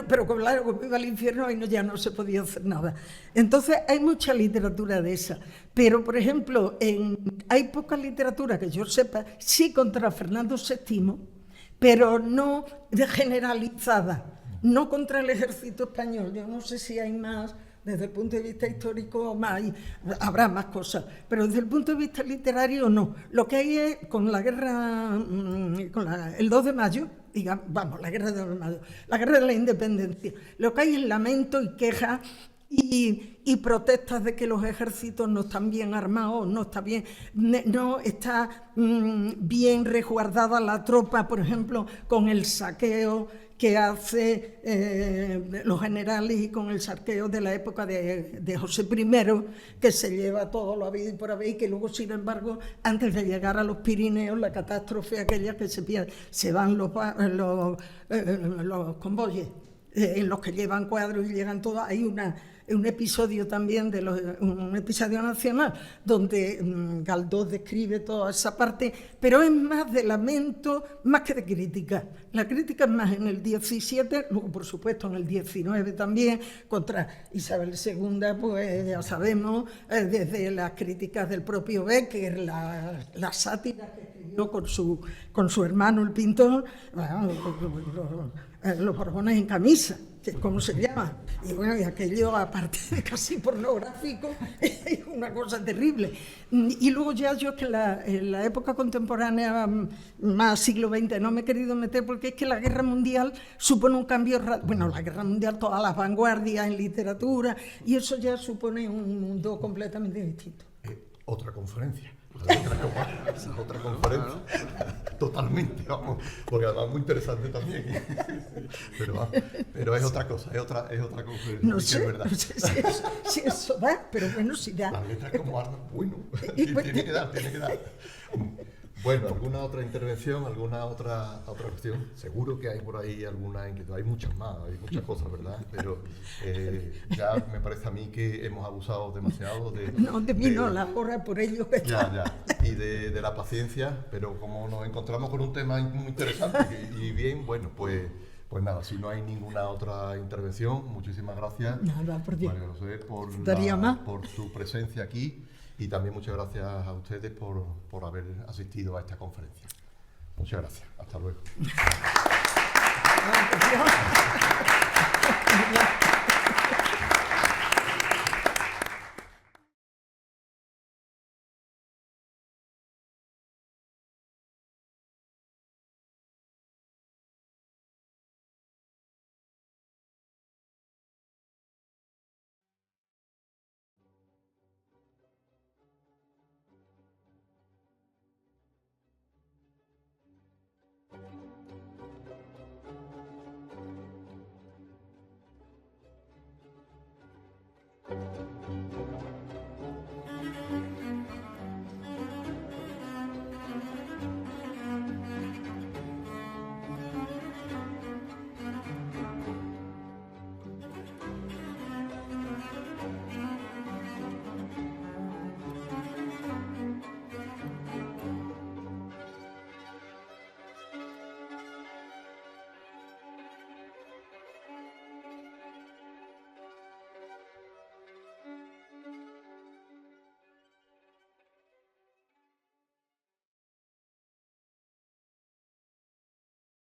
[SPEAKER 3] Pero claro, como iba al infierno, ahí ya no se podía hacer nada. Entonces, hay mucha literatura de esa. Pero, por ejemplo, hay poca literatura que yo sepa, sí contra Fernando VII, pero no generalizada, no contra el ejército español. Yo no sé si hay más. Desde el punto de vista histórico habrá más cosas, pero desde el punto de vista literario no. Lo que hay es con la guerra, el 2 de mayo, digamos, la guerra del 2 de mayo, la guerra de la independencia, lo que hay es lamento y queja y protestas de que los ejércitos no están bien armados, no está bien resguardada la tropa, por ejemplo, con el saqueo que hace los generales y con el saqueo de la época de José I, que se lleva todo lo habido y por haber, y que luego, sin embargo, antes de llegar a los Pirineos, la catástrofe aquella que se van los convoyes, en los que llevan cuadros y llegan todos, hay un episodio también, un episodio nacional, donde Galdós describe toda esa parte, pero es más de lamento, más que de crítica. La crítica es más en el 17, luego por supuesto en el 19 también, contra Isabel II, pues ya sabemos, desde las críticas del propio Bécquer, la sátira que escribió con su hermano el pintor, los Borbones en camisa, que es como se llama, y bueno, y aquello, aparte de casi pornográfico, es una cosa terrible. Y luego ya yo, que en la época contemporánea, más siglo XX, no me he querido meter, porque es que la guerra mundial supone un cambio, bueno, la guerra mundial, todas las vanguardias en literatura, y eso ya supone un mundo completamente distinto.
[SPEAKER 1] Otra conferencia. Otra conferencia, totalmente, vamos, porque además es muy interesante también, pero es otra cosa, es otra conferencia.
[SPEAKER 3] No sé, es verdad. No sé si eso da, pero bueno, si da.
[SPEAKER 1] Las letras como armas, bueno, tiene que dar. Bueno, ¿alguna otra intervención, alguna otra cuestión? Seguro que hay por ahí alguna inquietud, hay muchas más, hay muchas cosas, ¿verdad? Pero ya me parece a mí que hemos abusado demasiado de...
[SPEAKER 3] No, de mí no, la hora por ello que está.
[SPEAKER 1] Ya, y de la paciencia, pero como nos encontramos con un tema muy interesante y bien, bueno, pues nada, si no hay ninguna otra intervención, muchísimas gracias,
[SPEAKER 3] María
[SPEAKER 1] José, por tu presencia aquí. Y también muchas gracias a ustedes por haber asistido a esta conferencia. Muchas gracias. Hasta luego.